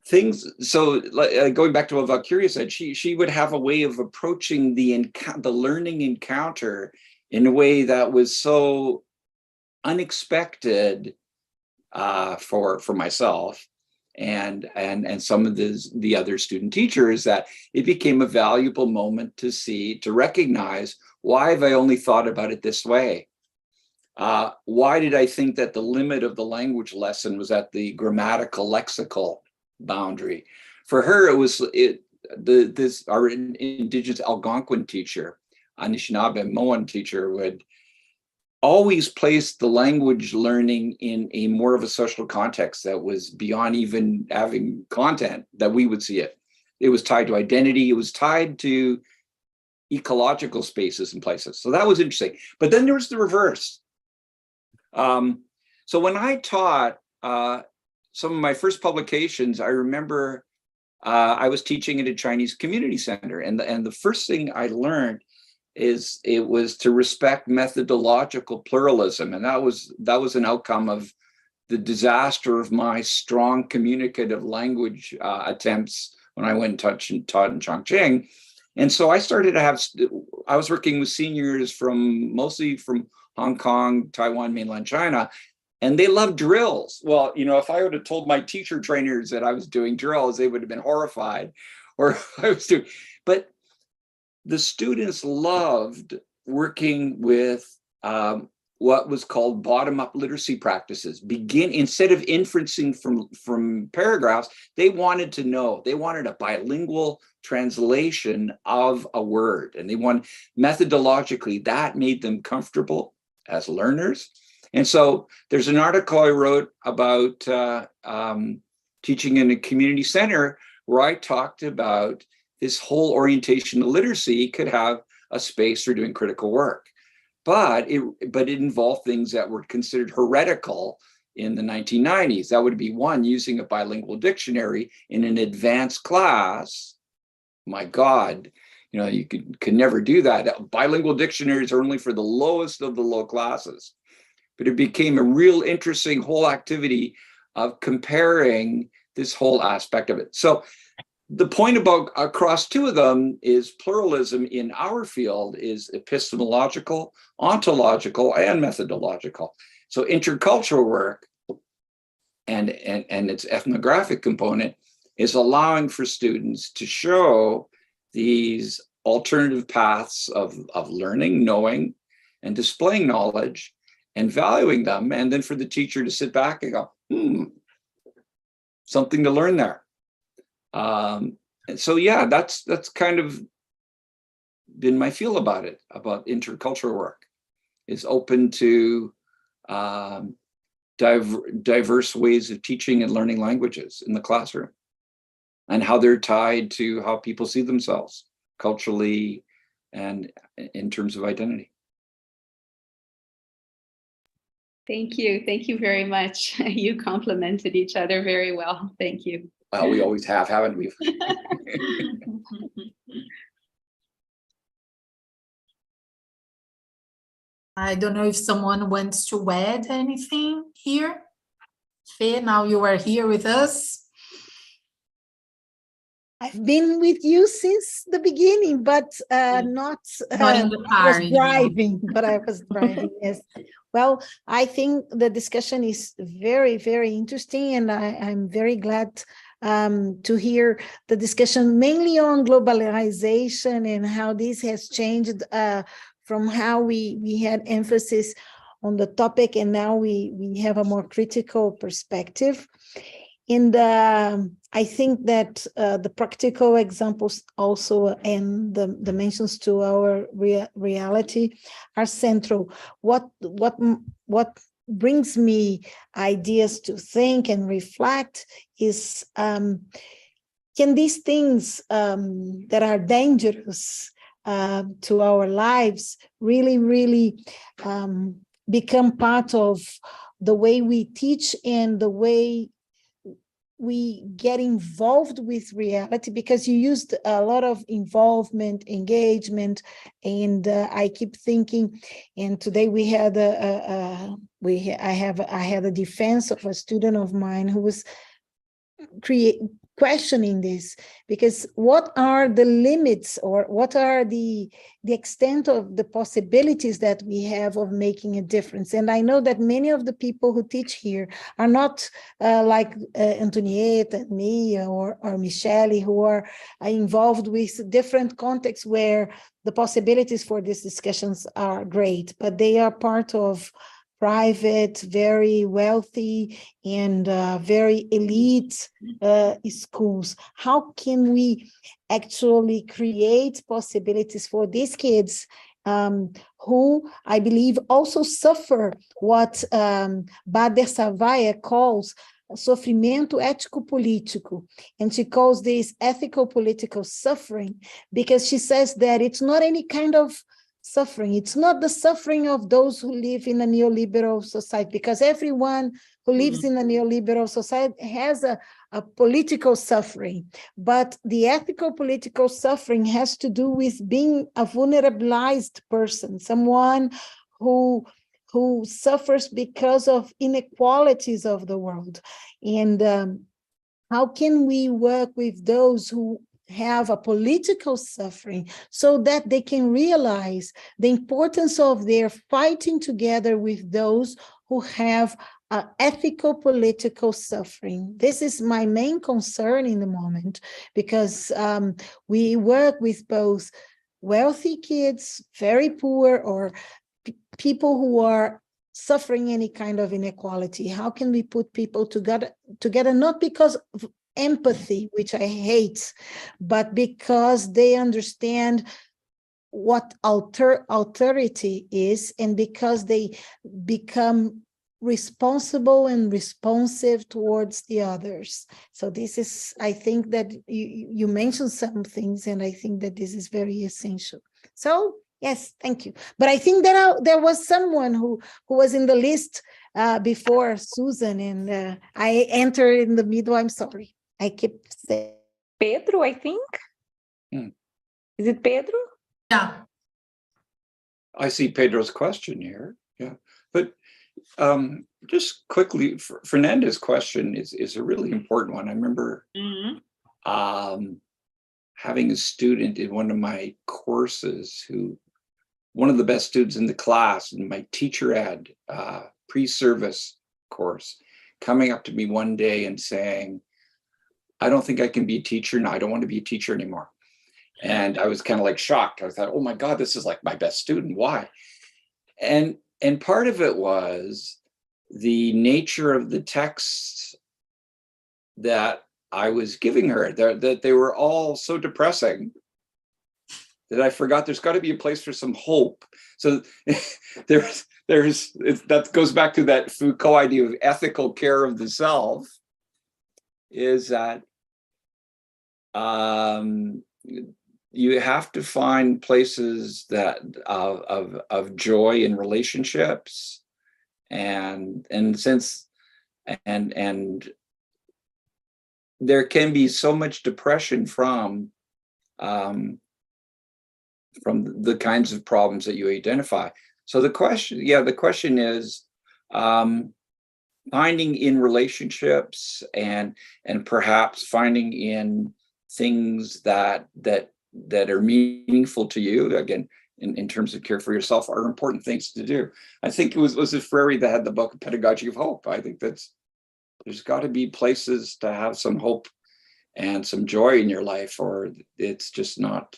going back to what Valkyria said, she would have a way of approaching the learning encounter in a way that was so unexpected for myself and some of the other student teachers, that it became a valuable moment to recognize, why have I only thought about it this way? Why did I think that the limit of the language lesson was at the grammatical lexical boundary? For her, it was our Indigenous Algonquin teacher, Anishinaabe Moan teacher, would always place the language learning in a more of a social context that was beyond even having content that we would see it. It was tied to identity. It was tied to ecological spaces and places. So that was interesting. But then there was the reverse. So when I taught some of my first publications, I remember I was teaching at a Chinese community center, and the first thing I learned is it was to respect methodological pluralism, and that was an outcome of the disaster of my strong communicative language attempts when I went and taught in Chongqing. And so I started to I was working with seniors mostly from Hong Kong, Taiwan, mainland China, and they loved drills. Well, if I would have told my teacher trainers that I was doing drills, they would have been horrified, or I was doing, but the students loved working with what was called bottom-up literacy practices. Instead of inferencing from paragraphs, they wanted to know. They wanted a bilingual translation of a word, and they wanted methodologically that made them comfortable as learners. And so there's an article I wrote about teaching in a community center where I talked about this whole orientation to literacy could have a space for doing critical work. But it involved things that were considered heretical in the 1990s. That would be one, using a bilingual dictionary in an advanced class. My God, you could never do that. Bilingual dictionaries are only for the lowest of the low classes. But it became a real interesting whole activity of comparing this whole aspect of it. So the point about across two of them is pluralism in our field is epistemological, ontological, and methodological. So intercultural work and its ethnographic component is allowing for students to show these alternative paths of learning, knowing, and displaying knowledge and valuing them. And then for the teacher to sit back and go, something to learn there. And so, yeah, that's kind of been my feel about it, about intercultural work. It's open to diverse ways of teaching and learning languages in the classroom, and how they're tied to how people see themselves culturally and in terms of identity. Thank you. Thank you very much. You complemented each other very well. Thank you. Well, we always have, haven't we? I don't know if someone wants to add anything here. Fe, now you are here with us. I've been with you since the beginning, but not in the car. I was driving, but I was driving, yes. Well, I think the discussion is very, very interesting, and I'm very glad to hear the discussion mainly on globalization and how this has changed from how we had emphasis on the topic, and now we have a more critical perspective. And I think that the practical examples also and the mentions to our reality are central. What brings me ideas to think and reflect is, can these things that are dangerous to our lives really become part of the way we teach and the way we get involved with reality? Because you used a lot of involvement, engagement, and I keep thinking. And today we had I had a defense of a student of mine who was questioning this, because what are the limits, or what are the extent of the possibilities that we have of making a difference? And I know that many of the people who teach here are not like Antonieta and me or Michele, who are involved with different contexts where the possibilities for these discussions are great, but they are part of private, very wealthy, and very elite schools. How can we actually create possibilities for these kids who, I believe, also suffer what Bader Savaya calls sofrimento ético-político, and she calls this ethical political suffering, because she says that it's not any kind of suffering. It's not the suffering of those who live in a neoliberal society, because everyone who lives in a neoliberal society has a political suffering. But the ethical political suffering has to do with being a vulnerabilized person, someone who suffers because of inequalities of the world. And how can we work with those who have a political suffering so that they can realize the importance of their fighting together with those who have ethical political suffering? This is my main concern in the moment, because we work with both wealthy kids, very poor, or people who are suffering any kind of inequality. How can we put people together not because of empathy, which I hate, but because they understand what authority is, and because they become responsible and responsive towards the others. So this is, I think that you mentioned some things, and I think that this is very essential. So yes, thank you. But I think that there was someone who was in the list before Susan, and I entered in the middle. I'm sorry. I keep saying Pedro, I think. Is it Pedro? Yeah. I see Pedro's question here. Yeah, but just quickly, Fernanda's question is a really important one. I remember having a student in one of my courses who, one of the best students in the class, in my teacher ed pre-service course, coming up to me one day and saying, I don't think I can be a teacher. No, I don't want to be a teacher anymore. And I was kind of like shocked. I thought, oh my God, this is like my best student. Why? And part of it was the nature of the texts that I was giving her, that they were all so depressing that I forgot there's got to be a place for some hope. So that goes back to that Foucault idea of ethical care of the self, is that you have to find places that of joy in relationships, and there can be so much depression from the kinds of problems that you identify. So the question is finding in relationships and perhaps finding in things that are meaningful to you, again, in terms of care for yourself, are important things to do. I think it was it Freire that had the book Pedagogy of Hope. I think there's got to be places to have some hope and some joy in your life, or it's just not.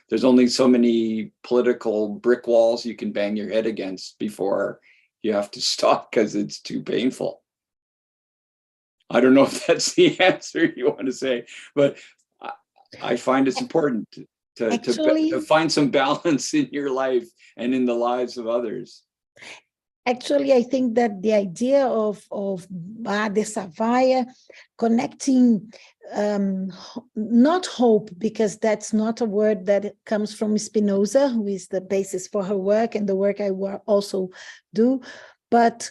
There's only so many political brick walls you can bang your head against before you have to stop because it's too painful. I don't know if that's the answer you want to say, but I find it's important to find some balance in your life and in the lives of others. Actually, I think that the idea of de Savaya connecting, not hope, because that's not a word that comes from Spinoza, who is the basis for her work and the work I also do, but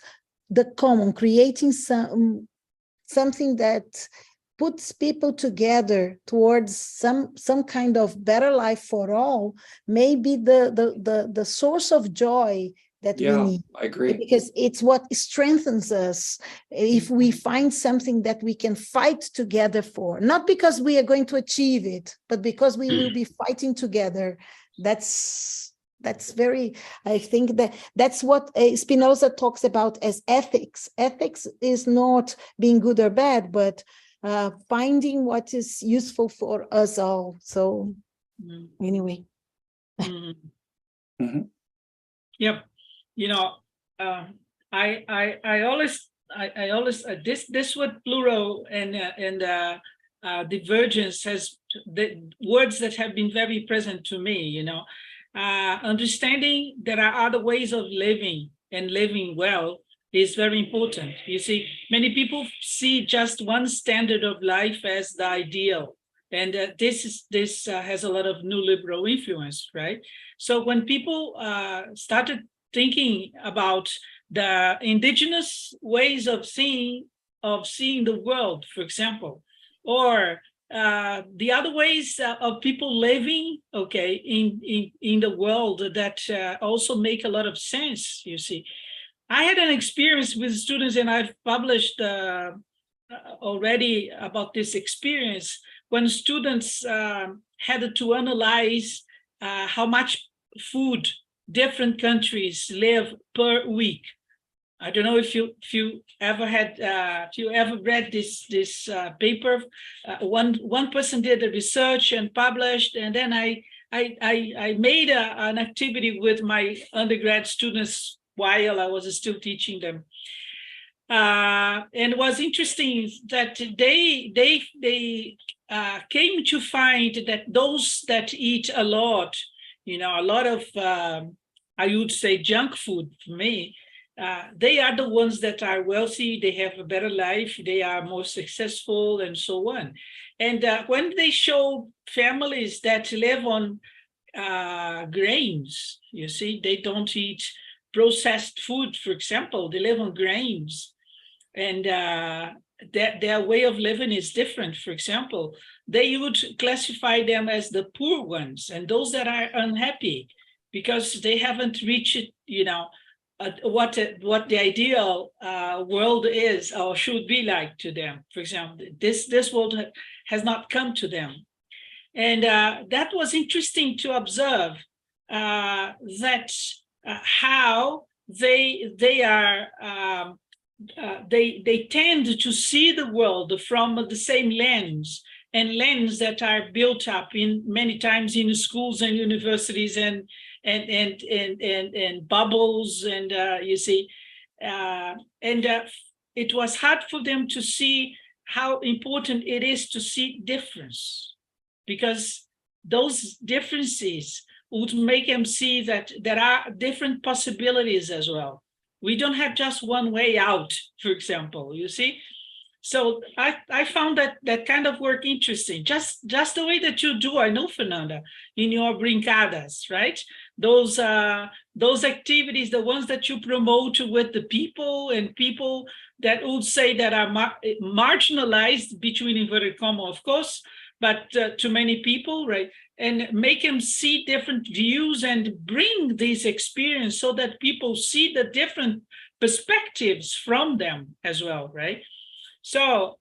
the common, creating something that puts people together towards some kind of better life for all, may be the source of joy that we need. I agree. Because it's what strengthens us if we find something that we can fight together for, not because we are going to achieve it, but because we will be fighting together. That's very, I think that's what Spinoza talks about as ethics. Ethics is not being good or bad, but finding what is useful for us all. So anyway. Yep. You know, I always this word plural and divergence has the words that have been very present to me. You know, understanding there are other ways of living and living well is very important. You see, many people see just one standard of life as the ideal, and this has a lot of new liberal influence, right? So when people started thinking about the indigenous ways of seeing the world, for example, or the other ways of people living, okay, in the world that also make a lot of sense. You see, I had an experience with students, and I've published already about this experience, when students had to analyze how much food different countries live per week. I don't know if you ever read this paper. One person did the research and published, and then I made an activity with my undergrad students while I was still teaching them. And it was interesting that they came to find that those that eat a lot, you know, a lot of, I would say, junk food for me, they are the ones that are wealthy, they have a better life, they are more successful, and so on. And when they show families that live on grains, you see, they don't eat processed food, for example, they live on grains, and their way of living is different. For example, they would classify them as the poor ones and those that are unhappy because they haven't reached, you know, what the ideal world is or should be like to them. For example, this world has not come to them, and that was interesting to observe that how they tend to see the world from the same lens, and lenses that are built up in many times in schools and universities and bubbles, and you see, it was hard for them to see how important it is to see difference, because those differences would make them see that there are different possibilities as well. We don't have just one way out, for example, you see. So I found that kind of work interesting, just the way that you do, I know, Fernanda, in your brincadas, right? Those activities, the ones that you promote with the people, and people that would say that are marginalized, between inverted commas, of course, but to many people, right? And make them see different views and bring this experience so that people see the different perspectives from them as well, right? So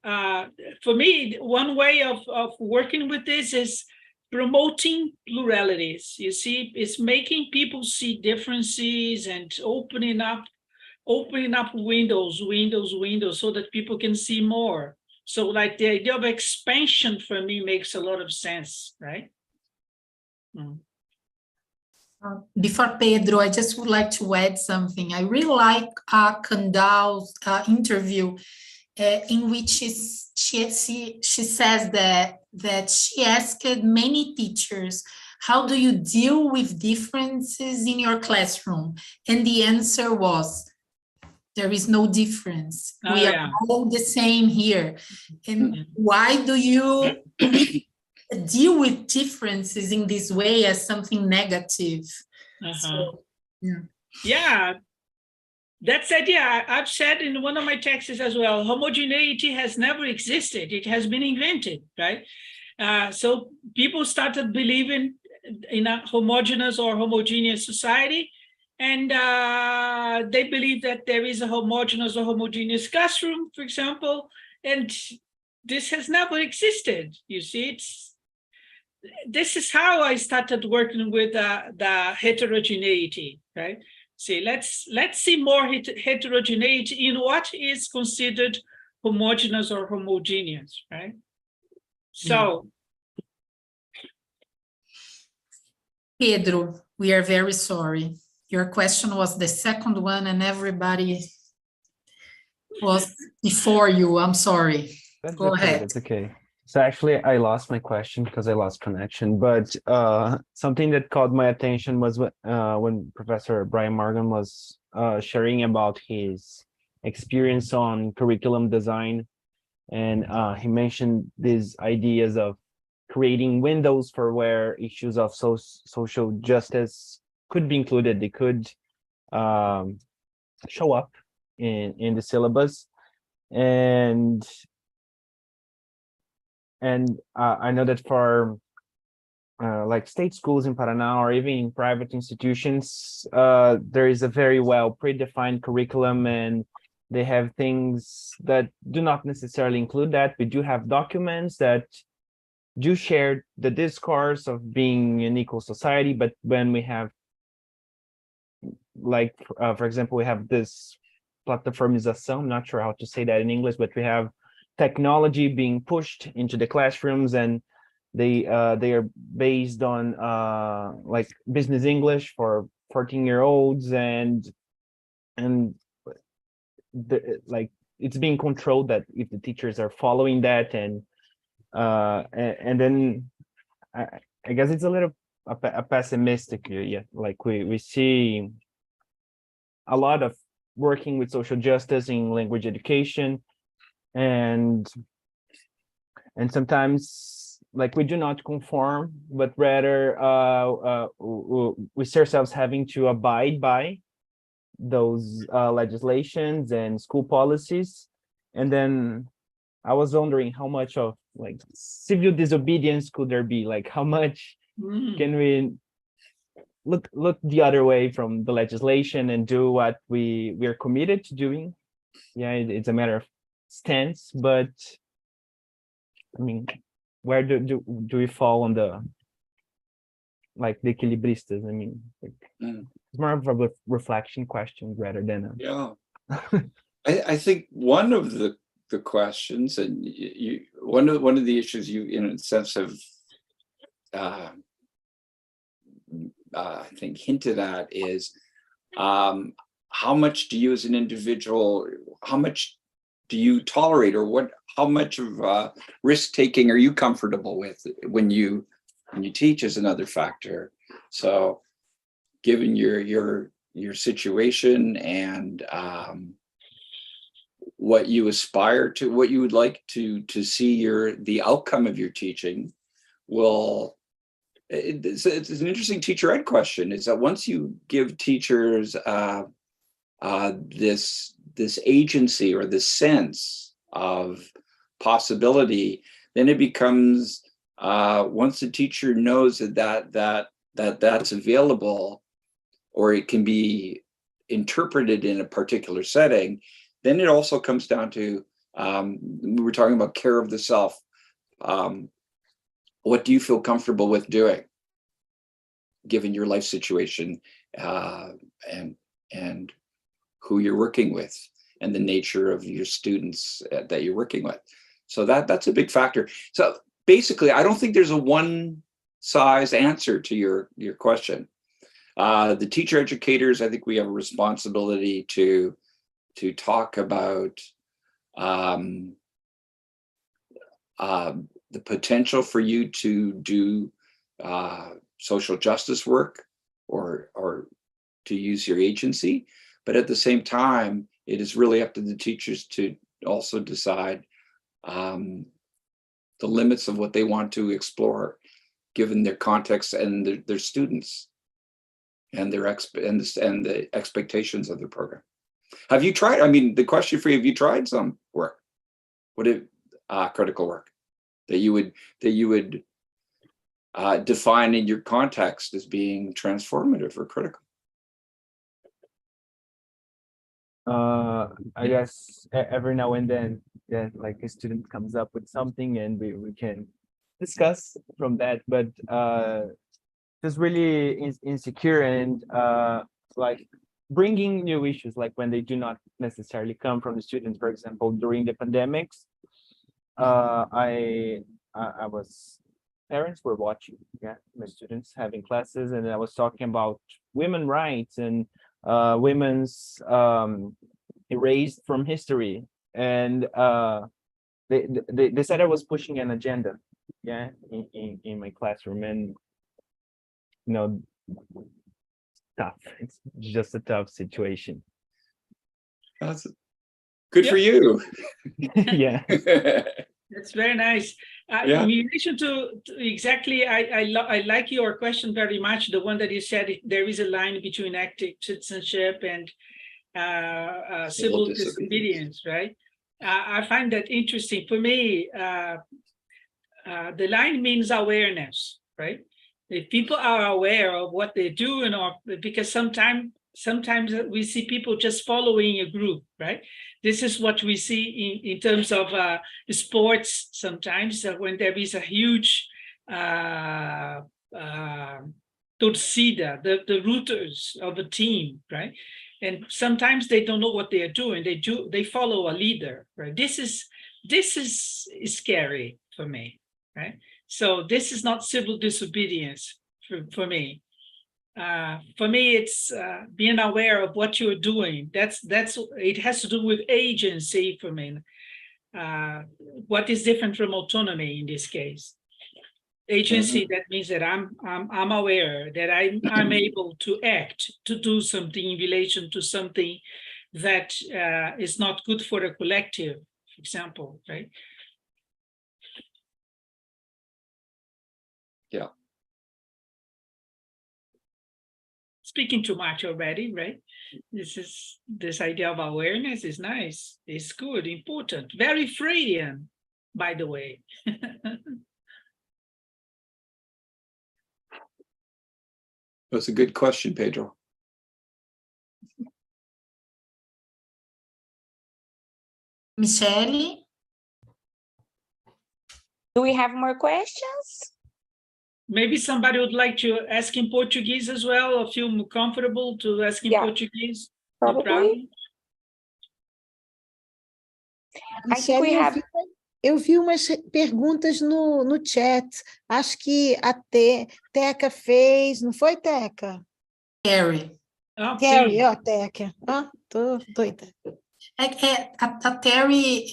for me, one way of working with this is promoting pluralities. You see, it's making people see differences and opening up windows, so that people can see more. So like the idea of expansion for me makes a lot of sense, right? Before Pedro, I just would like to add something. I really like Kandal's interview in which she says that she asked many teachers, how do you deal with differences in your classroom? And the answer was, there is no difference. We are all the same here. And why do you deal with differences in this way as something negative? So, yeah. That's the idea. I've said in one of my texts as well, homogeneity has never existed. It has been invented, right? So people started believing in a homogeneous or homogeneous society, and they believe that there is a homogeneous or homogeneous classroom, for example, and this has never existed. You see, this is how I started working with the heterogeneity, right? See, let's see more heterogeneity in what is considered homogeneous or homogeneous, right? So, Pedro, we are very sorry. Your question was the second one, and everybody was before you. I'm sorry. Go ahead. That's okay. So actually, I lost my question because I lost connection. But something that caught my attention was when Professor Brian Morgan was sharing about his experience on curriculum design, and he mentioned these ideas of creating windows for where issues of social justice could be included. They could show up in the syllabus, and I know that for like state schools in Paraná or even in private institutions, there is a very well predefined curriculum, and they have things that do not necessarily include that. We do have documents that do share the discourse of being an equal society, but when we have, like, for example, we have this plataformização, I'm not sure how to say that in English, but we have technology being pushed into the classrooms, and they are based on like business English for 14-year-olds, and like it's being controlled that if the teachers are following that, and then I guess it's a little pessimistic, like we see a lot of working with social justice in language education, and sometimes like we do not conform, but rather we see ourselves having to abide by those legislations and school policies. And then I was wondering how much of like civil disobedience could there be? Like how much can we look the other way from the legislation and do what we are committed to doing? Yeah, it's a matter of stance, but I mean, where do we fall on the like the equilibristas? I mean, like, it's more of a reflection question rather than I think one of the questions, and one of the issues you in a sense have I think hinted at is how much do you as an individual, how much do you tolerate, or how much of risk taking are you comfortable with when you teach is another factor. So given your situation and what you aspire to, what you would like to see the outcome of your teaching, it's an interesting teacher ed question, is that once you give teachers this agency or this sense of possibility, then it becomes once the teacher knows that's available, or it can be interpreted in a particular setting, then it also comes down to We were talking about care of the self. What do you feel comfortable with doing, given your life situation, and who you're working with, and the nature of your students that you're working with? So that's a big factor. So basically, I don't think there's a one size answer to your question. The teacher educators, I think we have a responsibility to talk about the potential for you to do social justice work or to use your agency. But at the same time, it is really up to the teachers to also decide the limits of what they want to explore, given their context and their students and the expectations of the program. Have you tried? I mean, the question for you: have you tried some work? What if critical work that you would define in your context as being transformative or critical? I guess every now and then, yeah, like a student comes up with something and we can discuss from that, but just really insecure and like bringing new issues, like when they do not necessarily come from the students. For example, during the pandemics, I was, parents were watching, yeah, my students having classes, and I was talking about women's rights and women's erased from history, and they said I was pushing an agenda, yeah, in my classroom, and you know, tough. It's just a tough situation. That's good for you. Yeah. That's very nice. Yeah. In relation to exactly, I like your question very much. The one that you said, there is a line between active citizenship and civil disobedience, right? I find that interesting. For me, the line means awareness, right? If people are aware of what they do, because sometimes we see people just following a group, right? This is what we see in terms of sports sometimes, when there is a huge torcida, the rooters of a team, right? And sometimes they don't know what they are doing. They follow a leader, right? This is scary for me, right? So this is not civil disobedience for me. For me, it's being aware of what you're doing. That's it has to do with agency for me. What is different from autonomy in this case? Agency, that means that I'm aware that I'm able to act, to do something in relation to something that is not good for the collective, for example, right? Yeah. Speaking too much already, right? This idea of awareness is nice. It's good, important, very Freudian, by the way. That's a good question, Pedro. Michele? Do we have more questions? Maybe somebody would like to ask in Portuguese as well, or feel more comfortable to ask in Portuguese. No problem. I think we have... Eu vi umas perguntas no chat. Acho que a Teca fez, não foi, Teca? Terry. Terry, ó, Teca. Ó, tô doida. A Terry,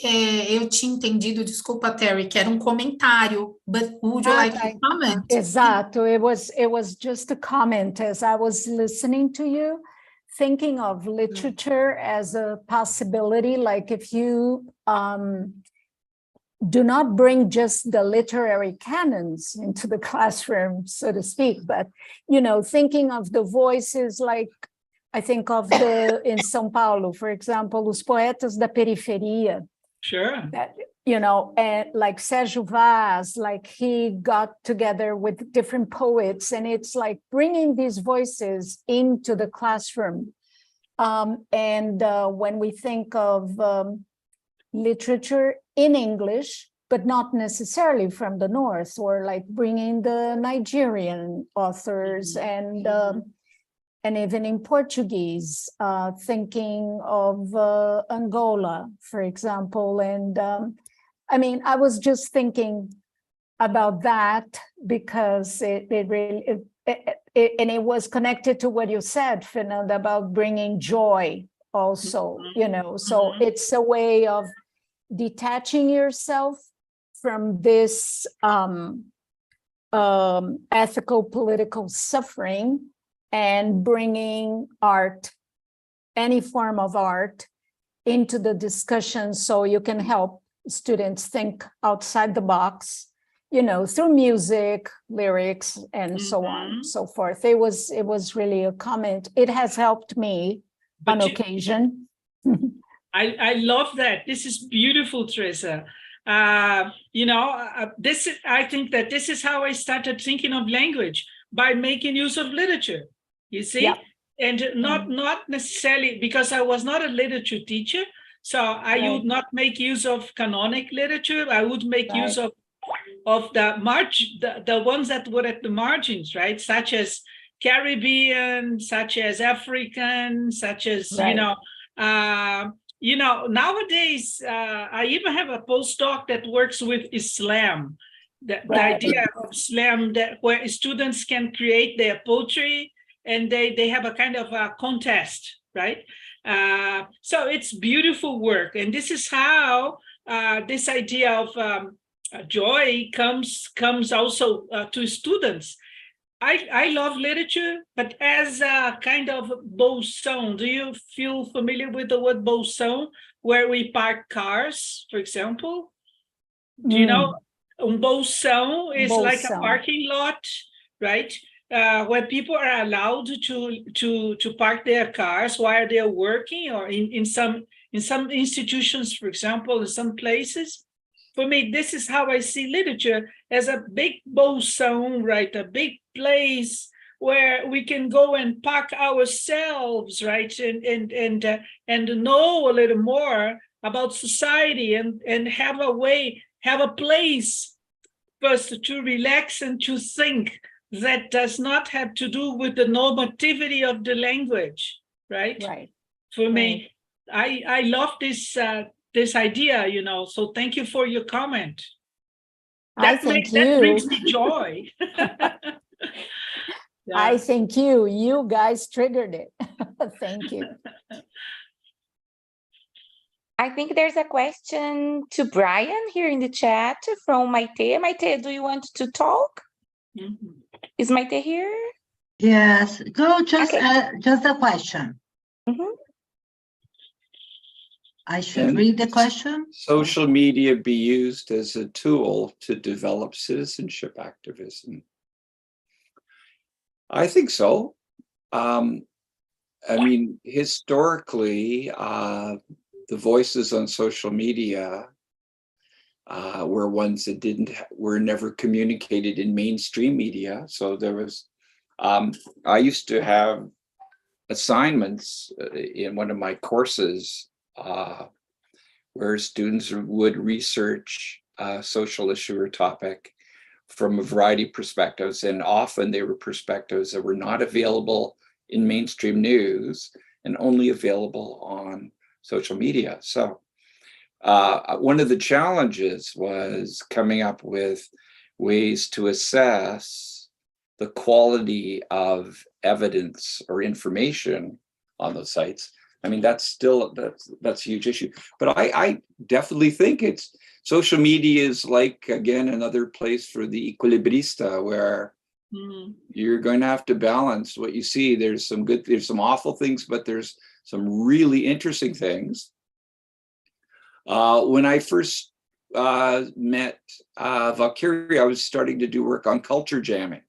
eu tinha entendido, desculpa, Terry, que era um comentário, but would you like to comment? Exato, it was just a comment as I was listening to you, thinking of literature as a possibility, like if you do not bring just the literary canons into the classroom, so to speak, but, you know, thinking of the voices, like I think of in São Paulo, for example, os poetas da periferia. Sure. That, you know, and like Sérgio Vaz, like he got together with different poets, and it's like bringing these voices into the classroom. And when we think of literature in English, but not necessarily from the North, or like bringing the Nigerian authors and even in Portuguese, thinking of Angola, for example. And I mean, I was just thinking about that because it was connected to what you said, Fernanda, about bringing joy also, you know. So it's a way of detaching yourself from this ethical, political suffering and bringing art, any form of art, into the discussion so you can help students think outside the box, you know, through music, lyrics, and so on and so forth. It was really a comment. It has helped me on occasion. I love that. This is beautiful, Teresa. You know, I think that this is how I started thinking of language, by making use of literature, you see? Yeah. And not necessarily, because I was not a literature teacher, so I would not make use of canonic literature. I would make use of the ones that were at the margins, right? Such as Caribbean, such as African, such as, you know, nowadays, I even have a postdoc that works with Islam, the idea of Islam, where students can create their poetry and they have a kind of a contest, right? So it's beautiful work. And this is how this idea of joy comes also to students. I love literature, but as a kind of bolsão. Do you feel familiar with the word bolsão, where we park cars, for example? Do you know? Bolsão is like a parking lot, right? Where people are allowed to park their cars while they're working, or in some institutions, for example, in some places. For me, this is how I see literature, as a big bolsão, right? A big place where we can go and park ourselves, right? And know a little more about society and have a place first to relax and to think that does not have to do with the normativity of the language, right? Right. For me, I love this idea, you know, so thank you for your comment. That brings me joy. I think you guys triggered it. Thank you. I think there's a question to Brian here in the chat from Maite. Maite, do you want to talk? Is Maite here? Yes, go just a question. I should read the question. Social media be used as a tool to develop citizenship activism. I think so. I mean, historically, the voices on social media were ones that were never communicated in mainstream media. So there was, I used to have assignments in one of my courses where students would research a social issue or topic from a variety of perspectives, and often they were perspectives that were not available in mainstream news and only available on social media. So one of the challenges was coming up with ways to assess the quality of evidence or information on those sites. I mean, that's a huge issue. But I definitely think social media is like, again, another place for the equilibrista, where you're going to have to balance what you see. There's some awful things, but there's some really interesting things. When I first met Valkyrie, I was starting to do work on culture jamming,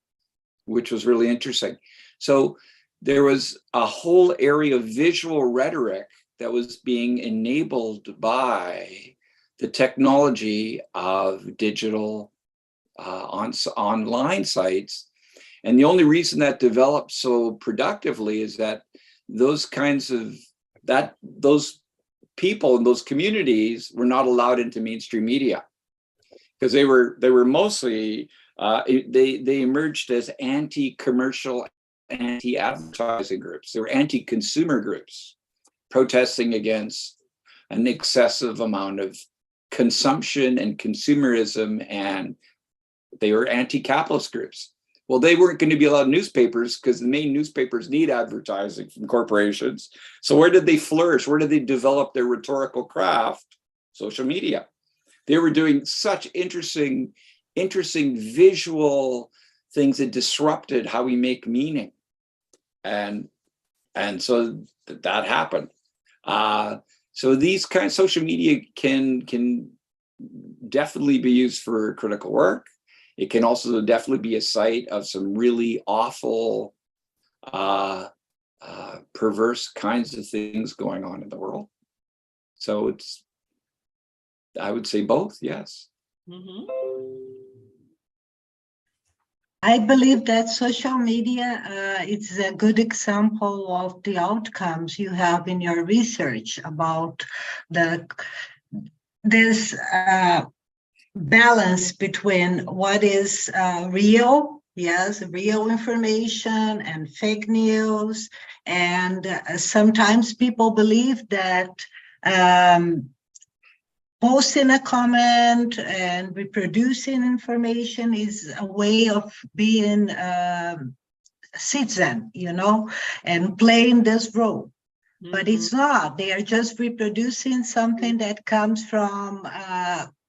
which was really interesting. So there was a whole area of visual rhetoric that was being enabled by the technology of digital online sites. And the only reason that developed so productively is that those people in those communities were not allowed into mainstream media because they were mostly they emerged as anti-commercial, anti-advertising groups. They were anti-consumer groups protesting against an excessive amount of consumption and consumerism, and they were anti-capitalist groups. Well, they weren't going to be allowed newspapers because the main newspapers need advertising from corporations. So where did they flourish? Where did they develop their rhetorical craft? Social media. They were doing such interesting visual things that disrupted how we make meaning. And so that happened. So these kind of social media can definitely be used for critical work. It can also definitely be a site of some really awful, perverse kinds of things going on in the world. So I would say both, yes. Mm-hmm. I believe that social media is a good example of the outcomes you have in your research about this balance between what is real, yes, real information and fake news. And sometimes people believe that posting a comment and reproducing information is a way of being a citizen, and playing this role. Mm-hmm. But it's not. They are just reproducing something that comes from,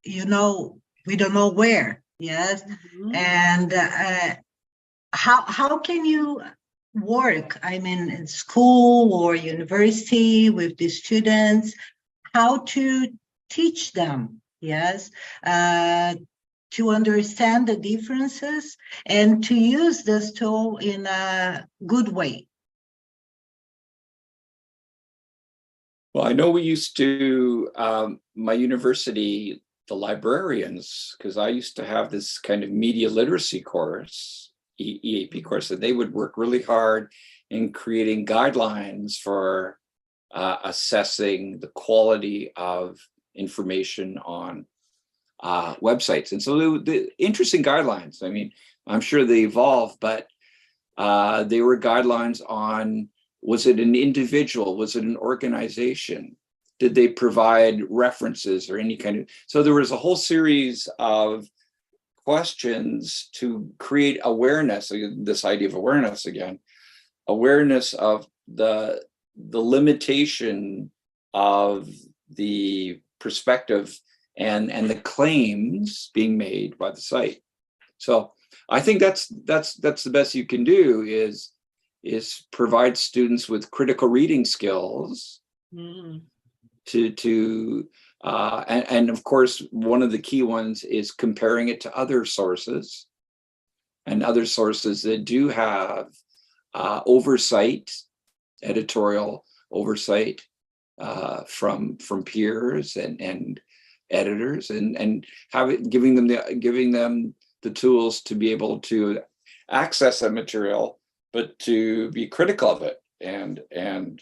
we don't know where, yes? Mm-hmm. And how can you work, in school or university with the students, how to teach them, yes, to understand the differences and to use this tool in a good way? Well, I know we used to, my university, the librarians, because I used to have this kind of media literacy course, EAP course, and they would work really hard in creating guidelines for assessing the quality of information on websites. And so the interesting guidelines, I'm sure they evolved, but they were guidelines on, was it an individual? Was it an organization? Did they provide references or any kind of, so there was a whole series of questions to create awareness, this idea of awareness again, awareness of the limitation of the perspective and the claims being made by the site. So I think that's the best you can do is provide students with critical reading skills. Mm-hmm. And of course, one of the key ones is comparing it to other sources, and other sources that do have oversight, editorial oversight from peers and editors, and giving them the tools to be able to access that material, but to be critical of it and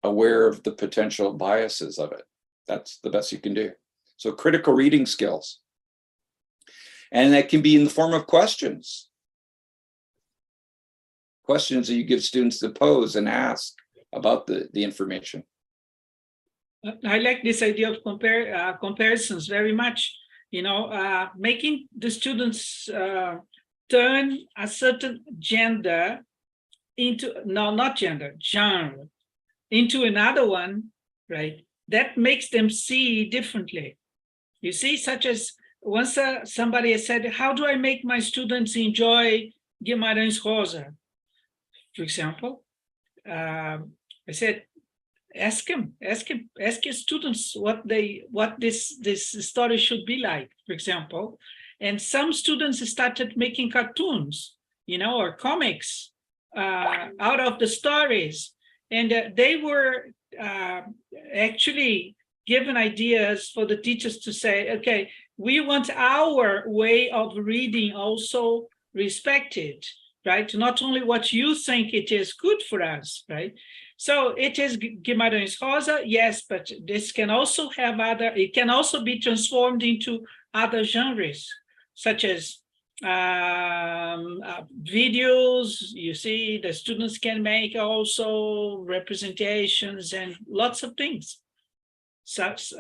aware of the potential biases of it. That's the best you can do. So critical reading skills. And that can be in the form of questions. Questions that you give students to pose and ask about the information. I like this idea of comparisons very much. Making the students turn a certain gender into, no, not gender, genre, into another one, right? That makes them see differently. You see, such as once somebody has said, how do I make my students enjoy Guimarães Rosa, for example? I said, ask your students what this story should be like, for example. And some students started making cartoons, or comics out of the stories. And they were actually given ideas for the teachers to say, okay, we want our way of reading also respected. right? Not only what you think it is good for us, right? So it is Guimarães Rosa, yes, but this can also have it can also be transformed into other genres, such as videos. You see, the students can make also representations and lots of things, such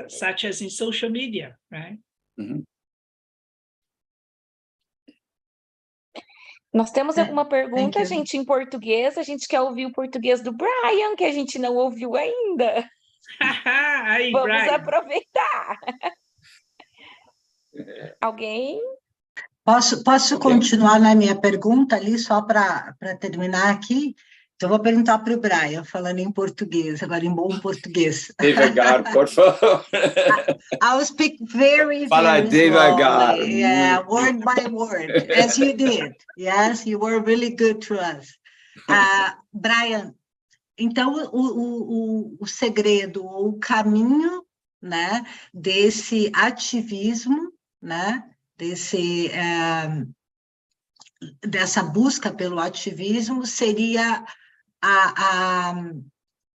as in social media, right? Mm-hmm. Nós temos alguma pergunta, gente, em português? A gente quer ouvir o português do Brian, que a gente não ouviu ainda. Aí, Vamos Brian. aproveitar. Alguém? Posso continuar na minha pergunta ali, só para terminar aqui? Então, vou perguntar para o Brian, falando em português, agora em bom português. Devagar, por favor. I'll speak very, Fala very devagar. slowly, yeah, word by word, as you did. Yes, you were really good to us. Brian, então, o segredo, o caminho, né, desse ativismo, né, dessa busca pelo ativismo seria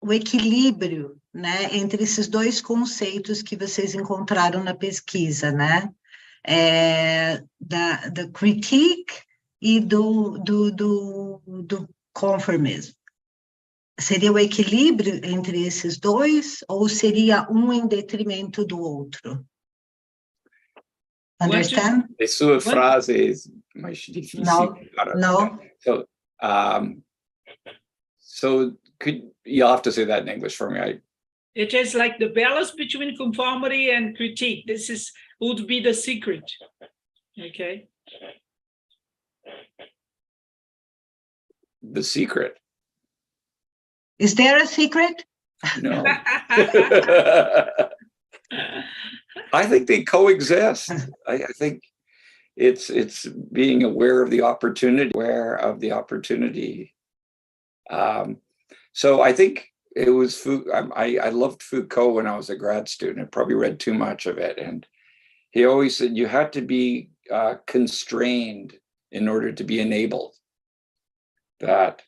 o equilíbrio, né, entre esses dois conceitos que vocês encontraram na pesquisa, né, da critique e do conformismo. Seria o equilíbrio entre esses dois, ou seria um em detrimento do outro? Understand? A sua frase é mais difícil. No. So you'll have to say that in English for me. It is like the balance between conformity and critique. This would be the secret. Okay. The secret. Is there a secret? No. I think they coexist. I think it's being aware of the opportunity, So I think it was I loved Foucault when I was a grad student. I probably read too much of it, and he always said you had to be constrained in order to be enabled. That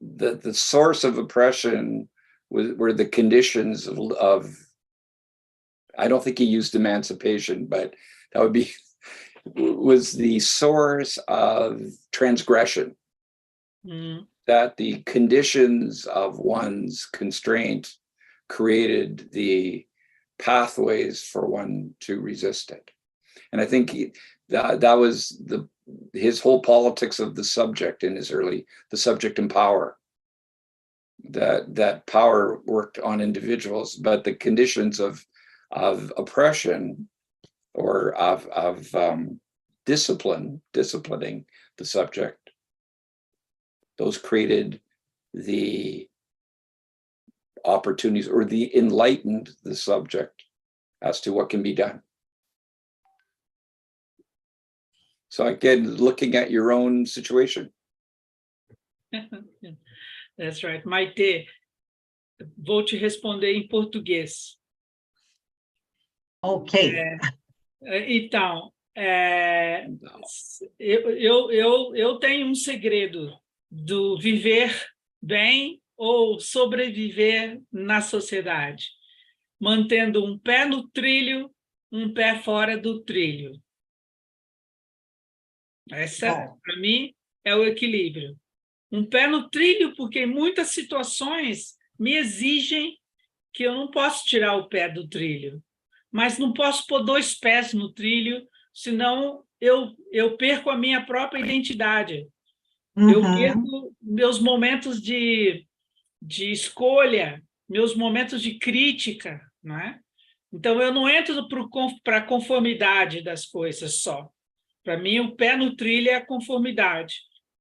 the source of oppression were the conditions of I don't think he used emancipation, but that was the source of transgression. Mm. That the conditions of one's constraint created the pathways for one to resist it. And I think that was his whole politics of the subject in the subject and power. That power worked on individuals, but the conditions of oppression or of disciplining the subject, those created the opportunities or enlightened the subject as to what can be done. So again, looking at your own situation. That's right. Maite, vou te responder em português. Ok. Então, eu tenho um segredo do viver bem ou sobreviver na sociedade, mantendo um pé no trilho, um pé fora do trilho. Essa, para mim, é o equilíbrio. Um pé no trilho, porque muitas situações me exigem que eu não posso tirar o pé do trilho, mas não posso pôr dois pés no trilho, senão eu perco a minha própria identidade. Uhum. Eu perco meus momentos de escolha, meus momentos de crítica, não é? Então, eu não entro para a conformidade das coisas só. Para mim, o pé no trilho é a conformidade.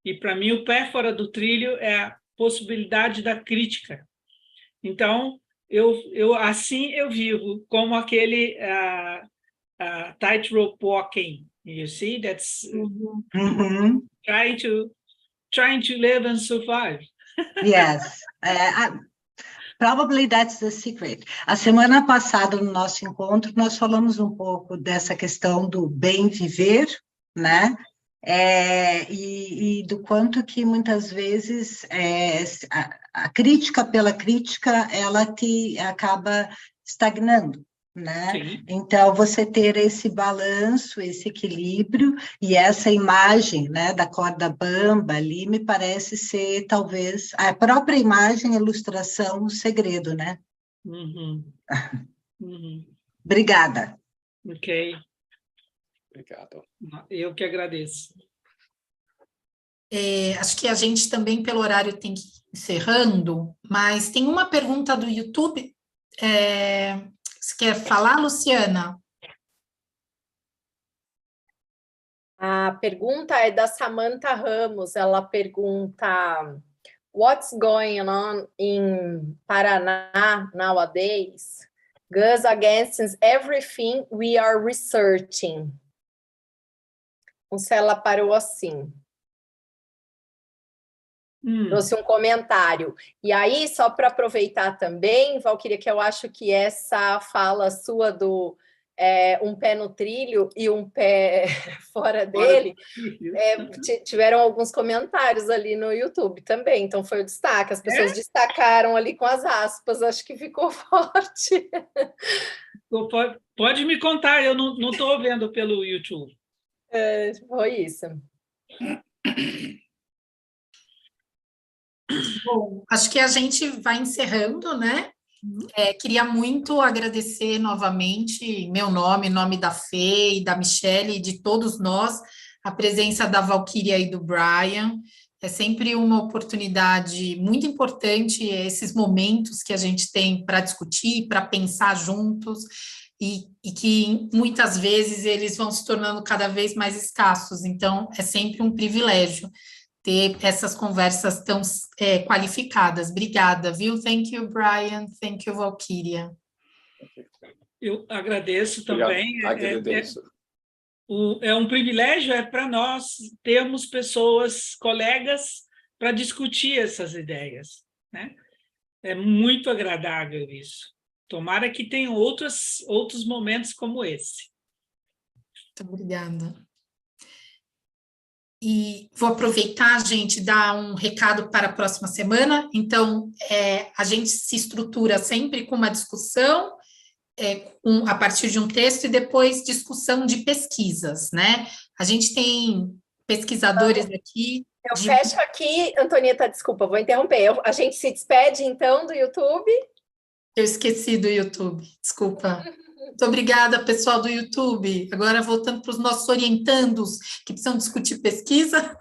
E, para mim, o pé fora do trilho é a possibilidade da crítica. Então, assim eu vivo, como aquele tightrope walking. You see, that's trying to live and survive. Yes. Probably that's the secret. A semana passada, no nosso encontro, nós falamos um pouco dessa questão do bem viver, né? e do quanto que muitas vezes a crítica pela crítica, ela te acaba estagnando, né? Sim. Então, você ter esse balanço, esse equilíbrio, e essa imagem, né, da corda bamba ali, me parece ser, talvez, a própria imagem, a ilustração, o segredo, né? Uhum. Uhum. Obrigada. Ok. Obrigado. Eu que agradeço. Acho que a gente também, pelo horário, tem que ir encerrando, mas tem uma pergunta do YouTube. Você quer falar, Luciana? A pergunta é da Samantha Ramos. Ela pergunta: What's going on in Paraná nowadays? Goes against everything we are researching. Então, se ela parou assim. Trouxe um comentário. E aí, só para aproveitar também, Valquíria, que eu acho que essa fala sua do um pé no trilho e um pé fora dele, tiveram alguns comentários ali no YouTube também, então foi o destaque. As pessoas destacaram ali com as aspas, acho que ficou forte. Pode me contar, eu não estou vendo pelo YouTube. Foi isso. Bom, acho que a gente vai encerrando, né? Queria muito agradecer novamente, em nome da Fê e da Michele e de todos nós, a presença da Valquíria e do Brian. É sempre uma oportunidade muito importante, esses momentos que a gente tem para discutir, para pensar juntos, e que muitas vezes eles vão se tornando cada vez mais escassos. Então, é sempre um privilégio ter essas conversas tão qualificadas. Obrigada, viu? Thank you, Brian. Thank you, Valquíria. Eu agradeço também. Agradeço. É um privilégio para nós termos pessoas, colegas, para discutir essas ideias, né? É muito agradável isso. Tomara que tenham outros momentos como esse. Muito obrigada. E vou aproveitar, gente, dar um recado para a próxima semana. Então, a gente se estrutura sempre com uma discussão, a partir de um texto, e depois discussão de pesquisas, né? A gente tem pesquisadores aqui. Eu fecho aqui, Antonieta, desculpa, vou interromper. A gente se despede, então, do YouTube? Eu esqueci do YouTube, desculpa. Muito obrigada, pessoal do YouTube. Agora, voltando para os nossos orientandos, que precisam discutir pesquisa.